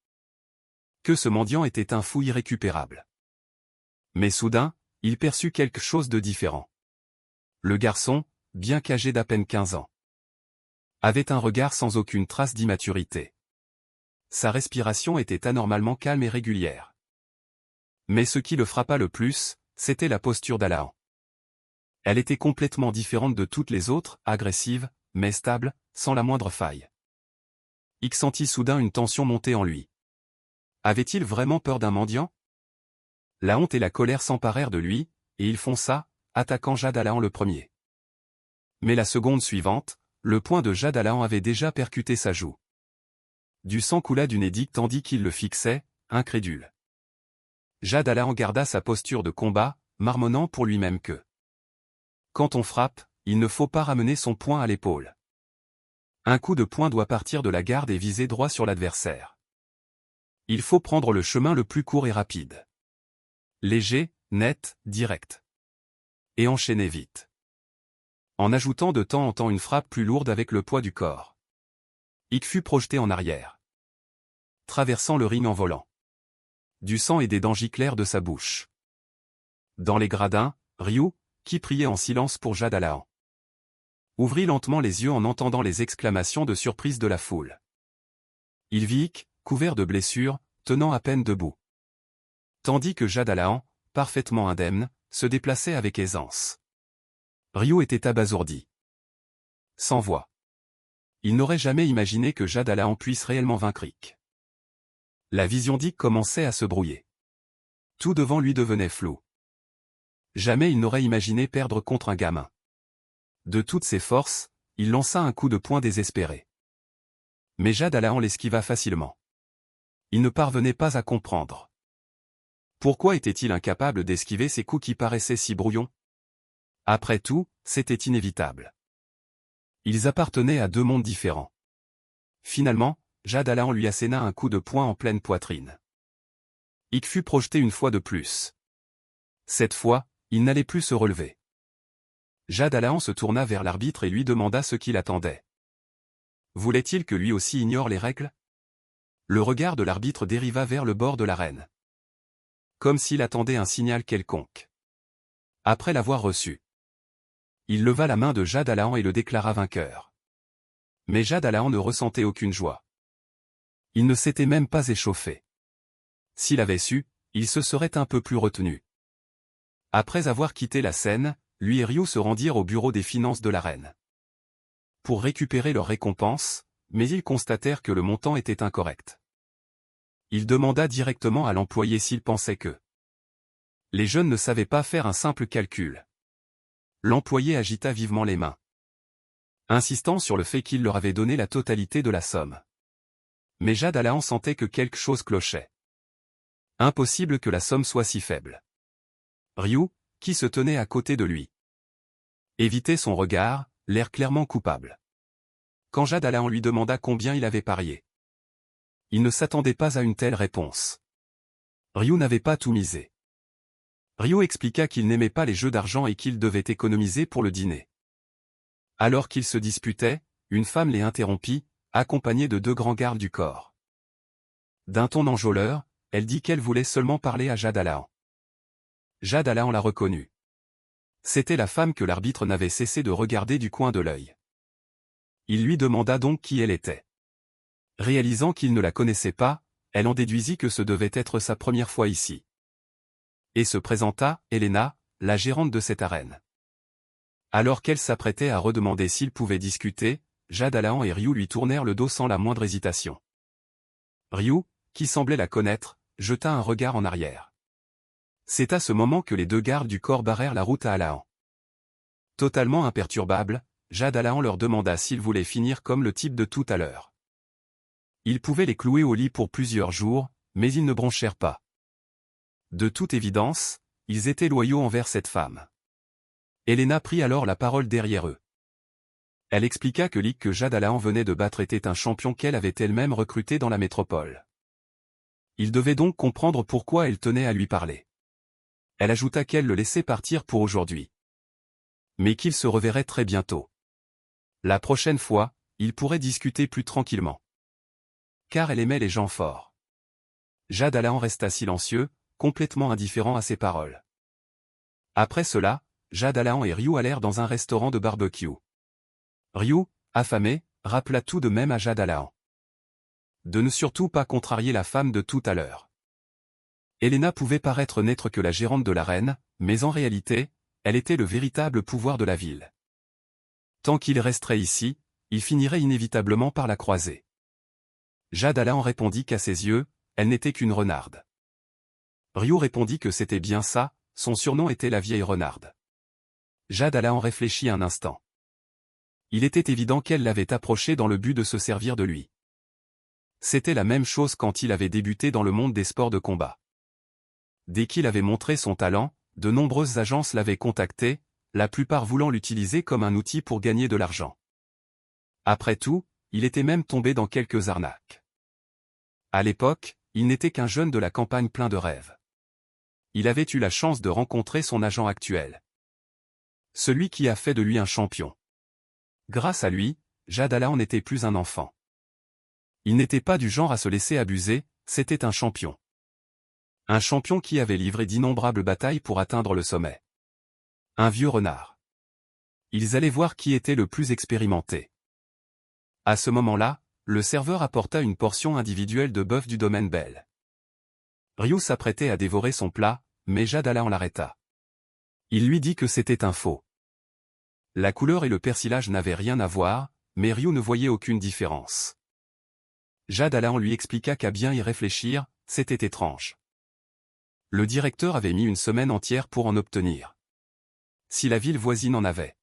que ce mendiant était un fou irrécupérable. Mais soudain, il perçut quelque chose de différent. Le garçon, bien qu'âgé d'à peine 15 ans, avait un regard sans aucune trace d'immaturité. Sa respiration était anormalement calme et régulière. Mais ce qui le frappa le plus, c'était la posture d'Alahan. Elle était complètement différente de toutes les autres, agressive, mais stable, sans la moindre faille. Ikki sentit soudain une tension monter en lui. Avait-il vraiment peur d'un mendiant? La honte et la colère s'emparèrent de lui, et il fonça, attaquant Jade Alahan le premier. Mais la seconde suivante, le poing de Jade Alahan avait déjà percuté sa joue. Du sang coula du nez d'Ikk tandis qu'il le fixait, incrédule. Jade Alahan garda sa posture de combat, marmonnant pour lui-même que quand on frappe, il ne faut pas ramener son poing à l'épaule. Un coup de poing doit partir de la garde et viser droit sur l'adversaire. Il faut prendre le chemin le plus court et rapide. Léger, net, direct. Et enchaîner vite. En ajoutant de temps en temps une frappe plus lourde avec le poids du corps. Ikk fut projeté en arrière, traversant le ring en volant. Du sang et des dents giclèrent de sa bouche. Dans les gradins, Ryu, qui priait en silence pour Jade Alahan, ouvrit lentement les yeux en entendant les exclamations de surprise de la foule. Il vit Ikk, couvert de blessures, tenant à peine debout. Tandis que Jade Alahan, parfaitement indemne, se déplaçait avec aisance. Ryu était abasourdi. Sans voix. Il n'aurait jamais imaginé que Jade Alahan puisse réellement vaincre Ikk. La vision d'Ikk commençait à se brouiller. Tout devant lui devenait flou. Jamais il n'aurait imaginé perdre contre un gamin. De toutes ses forces, il lança un coup de poing désespéré. Mais Jade Alahan l'esquiva facilement. Il ne parvenait pas à comprendre. Pourquoi était-il incapable d'esquiver ces coups qui paraissaient si brouillons? Après tout, c'était inévitable. Ils appartenaient à deux mondes différents. Finalement, Jade Alahan lui asséna un coup de poing en pleine poitrine. Ikk fut projeté une fois de plus. Cette fois, il n'allait plus se relever. Jade Alahan se tourna vers l'arbitre et lui demanda ce qu'il attendait. Voulait-il que lui aussi ignore les règles? Le regard de l'arbitre dériva vers le bord de l'arène. Comme s'il attendait un signal quelconque. Après l'avoir reçu, il leva la main de Jade Alahan et le déclara vainqueur. Mais Jade Alahan ne ressentait aucune joie. Il ne s'était même pas échauffé. S'il avait su, il se serait un peu plus retenu. Après avoir quitté la scène, lui et Ryu se rendirent au bureau des finances de l'arène. Pour récupérer leur récompense, mais ils constatèrent que le montant était incorrect. Il demanda directement à l'employé s'il pensait que les jeunes ne savaient pas faire un simple calcul. L'employé agita vivement les mains, insistant sur le fait qu'il leur avait donné la totalité de la somme. Mais Jade Alahan sentait que quelque chose clochait. Impossible que la somme soit si faible. Ryu, qui se tenait à côté de lui, évitait son regard, l'air clairement coupable. Quand Jade Alahan lui demanda combien il avait parié, il ne s'attendait pas à une telle réponse. Ryu n'avait pas tout misé. Ryu expliqua qu'il n'aimait pas les jeux d'argent et qu'il devait économiser pour le dîner. Alors qu'ils se disputaient, une femme les interrompit, accompagnée de deux grands gardes du corps. D'un ton enjôleur, elle dit qu'elle voulait seulement parler à Jade Alahan. Jade Alahan la reconnut. C'était la femme que l'arbitre n'avait cessé de regarder du coin de l'œil. Il lui demanda donc qui elle était. Réalisant qu'il ne la connaissait pas, elle en déduisit que ce devait être sa première fois ici. Et se présenta, Elena, la gérante de cette arène. Alors qu'elle s'apprêtait à redemander s'ils pouvaient discuter, Jade Alahan et Ryu lui tournèrent le dos sans la moindre hésitation. Ryu, qui semblait la connaître, jeta un regard en arrière. C'est à ce moment que les deux gardes du corps barrèrent la route à Alahan. Totalement imperturbable, Jade Alahan leur demanda s'ils voulaient finir comme le type de tout à l'heure. Ils pouvaient les clouer au lit pour plusieurs jours, mais ils ne bronchèrent pas. De toute évidence, ils étaient loyaux envers cette femme. Elena prit alors la parole derrière eux. Elle expliqua que l'Ikk que Jade Alahan venait de battre était un champion qu'elle avait elle-même recruté dans la métropole. Il devait donc comprendre pourquoi elle tenait à lui parler. Elle ajouta qu'elle le laissait partir pour aujourd'hui. Mais qu'il se reverrait très bientôt. La prochaine fois, ils pourraient discuter plus tranquillement. Car elle aimait les gens forts. Jade Alahan resta silencieux, complètement indifférent à ses paroles. Après cela, Jade Alahan et Ryu allèrent dans un restaurant de barbecue. Ryu, affamé, rappela tout de même à Jade Alahan de ne surtout pas contrarier la femme de tout à l'heure. Elena pouvait paraître n'être que la gérante de l'arène, mais en réalité, elle était le véritable pouvoir de la ville. Tant qu'il resterait ici, il finirait inévitablement par la croiser. Jade Alahan répondit qu'à ses yeux, elle n'était qu'une renarde. Ryu répondit que c'était bien ça, son surnom était la vieille renarde. Jade Alahan réfléchit un instant. Il était évident qu'elle l'avait approché dans le but de se servir de lui. C'était la même chose quand il avait débuté dans le monde des sports de combat. Dès qu'il avait montré son talent, de nombreuses agences l'avaient contacté, la plupart voulant l'utiliser comme un outil pour gagner de l'argent. Après tout, il était même tombé dans quelques arnaques. À l'époque, il n'était qu'un jeune de la campagne plein de rêves. Il avait eu la chance de rencontrer son agent actuel. Celui qui a fait de lui un champion. Grâce à lui, Jad Alain n'était plus un enfant. Il n'était pas du genre à se laisser abuser, c'était un champion. Un champion qui avait livré d'innombrables batailles pour atteindre le sommet. Un vieux renard. Ils allaient voir qui était le plus expérimenté. À ce moment-là, le serveur apporta une portion individuelle de bœuf du domaine Bell. Ryu s'apprêtait à dévorer son plat, mais Jad Alain l'arrêta. Il lui dit que c'était un faux. La couleur et le persillage n'avaient rien à voir, mais Ryu ne voyait aucune différence. Jad Alain lui expliqua qu'à bien y réfléchir, c'était étrange. Le directeur avait mis une semaine entière pour en obtenir. Si la ville voisine en avait,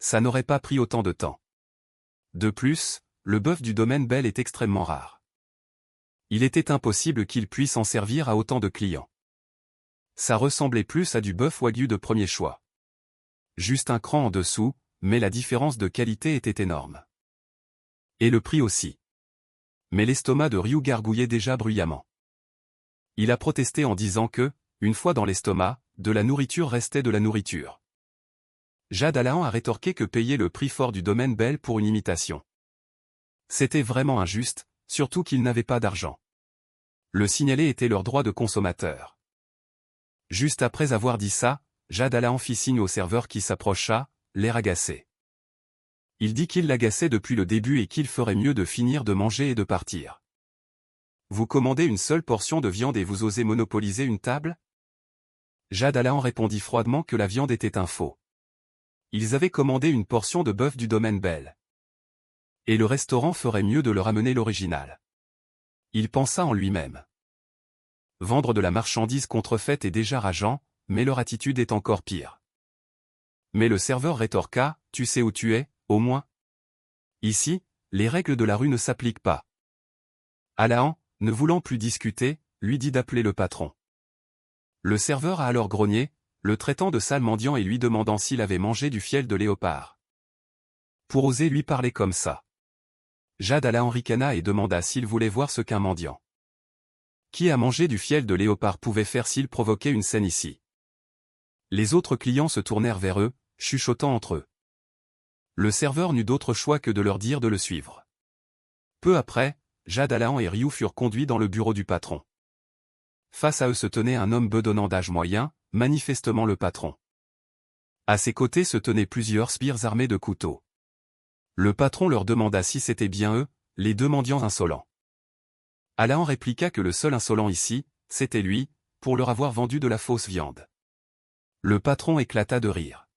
ça n'aurait pas pris autant de temps. De plus, le bœuf du domaine Bell est extrêmement rare. Il était impossible qu'il puisse en servir à autant de clients. Ça ressemblait plus à du bœuf wagyu de premier choix. Juste un cran en dessous, mais la différence de qualité était énorme. Et le prix aussi. Mais l'estomac de Ryu gargouillait déjà bruyamment. Il a protesté en disant que, une fois dans l'estomac, de la nourriture restait de la nourriture. Jad Alain a rétorqué que payer le prix fort du domaine Bell pour une imitation. C'était vraiment injuste, surtout qu'ils n'avaient pas d'argent. Le signaler était leur droit de consommateur. Juste après avoir dit ça, Jad Alain fit signe au serveur qui s'approcha, l'air agacé. Il dit qu'il l'agaçait depuis le début et qu'il ferait mieux de finir de manger et de partir. Vous commandez une seule portion de viande et vous osez monopoliser une table? Jad Alain répondit froidement que la viande était un faux. Ils avaient commandé une portion de bœuf du domaine Bell. Et le restaurant ferait mieux de leur amener l'original. Il pensa en lui-même. Vendre de la marchandise contrefaite est déjà rageant, mais leur attitude est encore pire. Mais le serveur rétorqua, tu sais où tu es, au moins? Ici, les règles de la rue ne s'appliquent pas. Alain, ne voulant plus discuter, lui dit d'appeler le patron. Le serveur a alors grogné, le traitant de sale mendiant et lui demandant s'il avait mangé du fiel de léopard. Pour oser lui parler comme ça. Jad Alain ricana et demanda s'il voulait voir ce qu'un mendiant qui a mangé du fiel de léopard pouvait faire s'il provoquait une scène ici. Les autres clients se tournèrent vers eux, chuchotant entre eux. Le serveur n'eut d'autre choix que de leur dire de le suivre. Peu après, Jad Alain et Ryu furent conduits dans le bureau du patron. Face à eux se tenait un homme bedonnant d'âge moyen, manifestement le patron. À ses côtés se tenaient plusieurs sbires armés de couteaux. Le patron leur demanda si c'était bien eux, les deux mendiants insolents. Alain répliqua que le seul insolent ici, c'était lui, pour leur avoir vendu de la fausse viande. Le patron éclata de rire.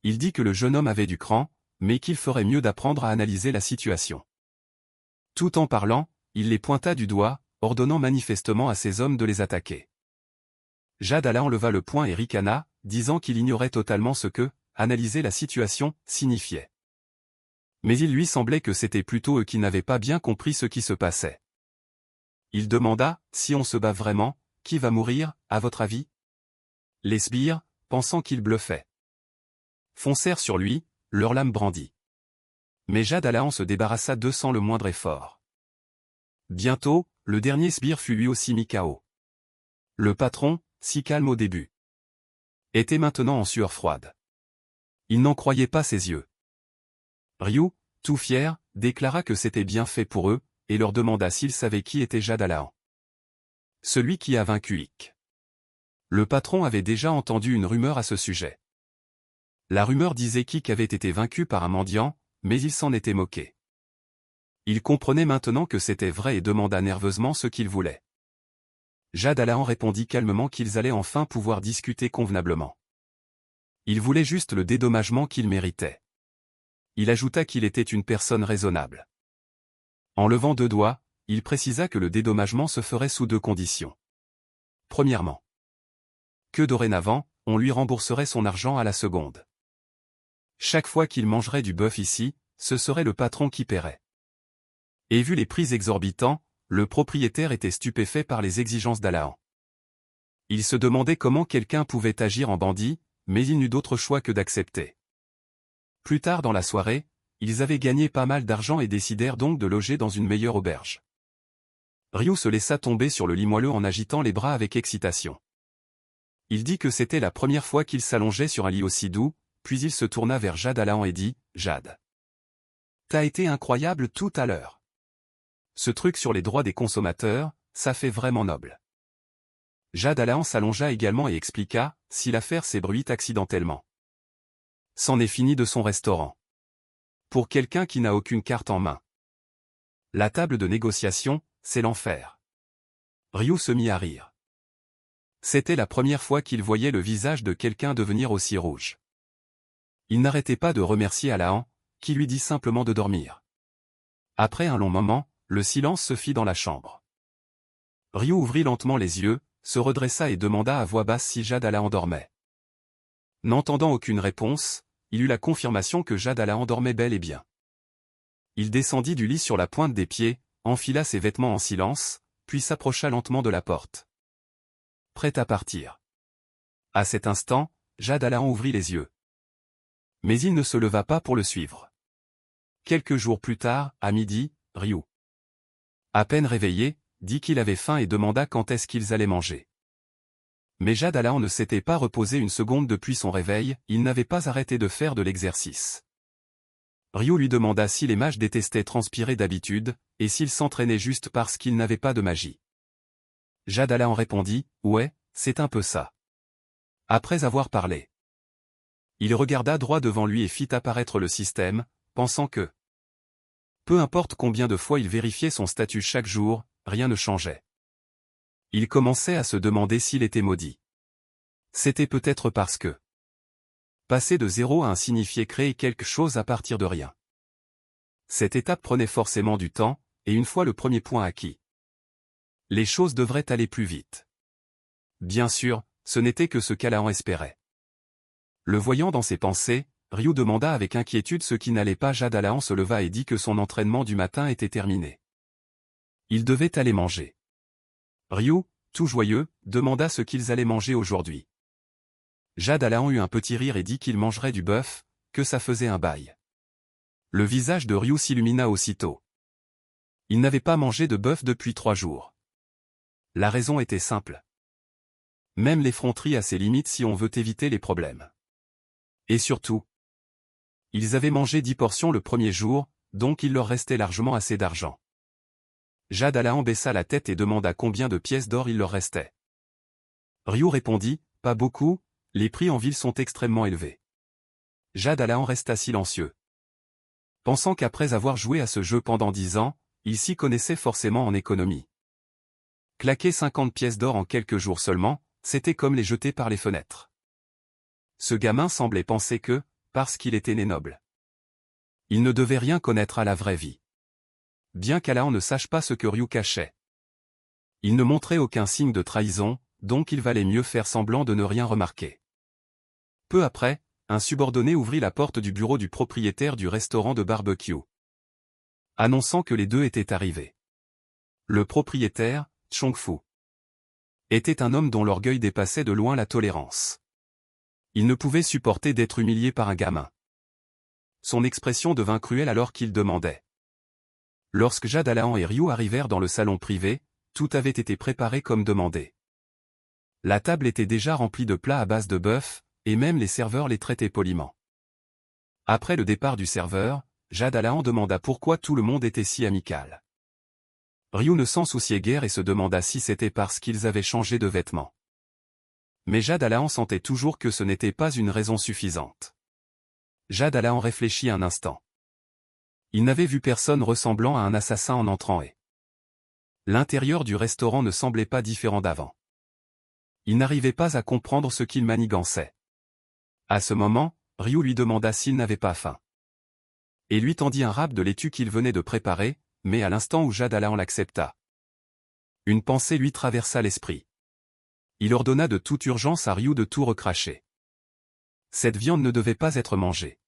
Il dit que le jeune homme avait du cran, mais qu'il ferait mieux d'apprendre à analyser la situation. Tout en parlant, il les pointa du doigt, ordonnant manifestement à ses hommes de les attaquer. Jad Alain leva le poing et ricana, disant qu'il ignorait totalement ce que « analyser la situation » signifiait. Mais il lui semblait que c'était plutôt eux qui n'avaient pas bien compris ce qui se passait. Il demanda, si on se bat vraiment, qui va mourir, à votre avis? Les sbires, pensant qu'il bluffait, foncèrent sur lui, leurs lames brandies. Mais Jad Alain se débarrassa d'eux sans le moindre effort. Bientôt, le dernier sbire fut lui aussi mis KO. Le patron, si calme au début, était maintenant en sueur froide. Il n'en croyait pas ses yeux. Ryu, tout fier, déclara que c'était bien fait pour eux, et leur demanda s'ils savaient qui était Jad Alain. Celui qui a vaincu Ikk. Le patron avait déjà entendu une rumeur à ce sujet. La rumeur disait qu'Ikk avait été vaincu par un mendiant, mais il s'en était moqué. Il comprenait maintenant que c'était vrai et demanda nerveusement ce qu'il voulait. Jad Alain répondit calmement qu'ils allaient enfin pouvoir discuter convenablement. Il voulait juste le dédommagement qu'il méritait. Il ajouta qu'il était une personne raisonnable. En levant deux doigts, il précisa que le dédommagement se ferait sous deux conditions. Premièrement, que dorénavant, on lui rembourserait son argent à la seconde. Chaque fois qu'il mangerait du bœuf ici, ce serait le patron qui paierait. Et vu les prix exorbitants, le propriétaire était stupéfait par les exigences d'Alain. Il se demandait comment quelqu'un pouvait agir en bandit, mais il n'eut d'autre choix que d'accepter. Plus tard dans la soirée, ils avaient gagné pas mal d'argent et décidèrent donc de loger dans une meilleure auberge. Ryu se laissa tomber sur le lit moelleux en agitant les bras avec excitation. Il dit que c'était la première fois qu'il s'allongeait sur un lit aussi doux, puis il se tourna vers Jade Alain et dit « Jade. T'as été incroyable tout à l'heure. Ce truc sur les droits des consommateurs, ça fait vraiment noble. » Jade Alain s'allongea également et expliqua « Si l'affaire s'ébruite accidentellement. C'en est fini de son restaurant. Pour quelqu'un qui n'a aucune carte en main. La table de négociation, c'est l'enfer. » Ryu se mit à rire. C'était la première fois qu'il voyait le visage de quelqu'un devenir aussi rouge. Il n'arrêtait pas de remercier Alain, qui lui dit simplement de dormir. Après un long moment, le silence se fit dans la chambre. Ryu ouvrit lentement les yeux, se redressa et demanda à voix basse si Jade Alain dormait. N'entendant aucune réponse, il eut la confirmation que Jade Alain dormait bel et bien. Il descendit du lit sur la pointe des pieds, enfila ses vêtements en silence, puis s'approcha lentement de la porte. Prêt à partir. À cet instant, Jade Alain ouvrit les yeux. Mais il ne se leva pas pour le suivre. Quelques jours plus tard, à midi, Ryu, à peine réveillé, dit qu'il avait faim et demanda quand est-ce qu'ils allaient manger. Mais Jade Alain ne s'était pas reposé une seconde depuis son réveil, il n'avait pas arrêté de faire de l'exercice. Ryu lui demanda si les mages détestaient transpirer d'habitude, et s'ils s'entraînaient juste parce qu'ils n'avaient pas de magie. Jade Alain répondit, « Ouais, c'est un peu ça. » Après avoir parlé, il regarda droit devant lui et fit apparaître le système, pensant que, peu importe combien de fois il vérifiait son statut chaque jour, rien ne changeait. Il commençait à se demander s'il était maudit. C'était peut-être parce que passer de 0 à 1 signifiait créer quelque chose à partir de rien. Cette étape prenait forcément du temps, et une fois le premier point acquis, les choses devraient aller plus vite. Bien sûr, ce n'était que ce qu'Alain espérait. Le voyant dans ses pensées, Ryu demanda avec inquiétude ce qui n'allait pas. Jade Alain se leva et dit que son entraînement du matin était terminé. Il devait aller manger. Ryu, tout joyeux, demanda ce qu'ils allaient manger aujourd'hui. Jade Alain eut un petit rire et dit qu'il mangerait du bœuf, que ça faisait un bail. Le visage de Ryu s'illumina aussitôt. Il n'avait pas mangé de bœuf depuis 3 jours. La raison était simple. Même l'effronterie a ses limites si on veut éviter les problèmes. Et surtout, ils avaient mangé 10 portions le premier jour, donc il leur restait largement assez d'argent. Jade Alain baissa la tête et demanda combien de pièces d'or il leur restait. Ryu répondit, « Pas beaucoup, les prix en ville sont extrêmement élevés. » Jade Alain resta silencieux. Pensant qu'après avoir joué à ce jeu pendant 10 ans, il s'y connaissait forcément en économie. Claquer 50 pièces d'or en quelques jours seulement, c'était comme les jeter par les fenêtres. Ce gamin semblait penser que, parce qu'il était né noble, il ne devait rien connaître à la vraie vie. Bien qu'Alain ne sache pas ce que Ryu cachait. Il ne montrait aucun signe de trahison, donc il valait mieux faire semblant de ne rien remarquer. Peu après, un subordonné ouvrit la porte du bureau du propriétaire du restaurant de barbecue, annonçant que les deux étaient arrivés. Le propriétaire, Chong-Fu, était un homme dont l'orgueil dépassait de loin la tolérance. Il ne pouvait supporter d'être humilié par un gamin. Son expression devint cruelle alors qu'il demandait. Lorsque Jade Alain et Ryu arrivèrent dans le salon privé, tout avait été préparé comme demandé. La table était déjà remplie de plats à base de bœuf, et même les serveurs les traitaient poliment. Après le départ du serveur, Jade Alain demanda pourquoi tout le monde était si amical. Ryu ne s'en souciait guère et se demanda si c'était parce qu'ils avaient changé de vêtements. Mais Jade Alain sentait toujours que ce n'était pas une raison suffisante. Jade Alain réfléchit un instant. Il n'avait vu personne ressemblant à un assassin en entrant et l'intérieur du restaurant ne semblait pas différent d'avant. Il n'arrivait pas à comprendre ce qu'il manigançait. À ce moment, Ryu lui demanda s'il n'avait pas faim. Et lui tendit un râpe de laitue qu'il venait de préparer, mais à l'instant où Jade Alain l'accepta, une pensée lui traversa l'esprit. Il ordonna de toute urgence à Ryu de tout recracher. Cette viande ne devait pas être mangée.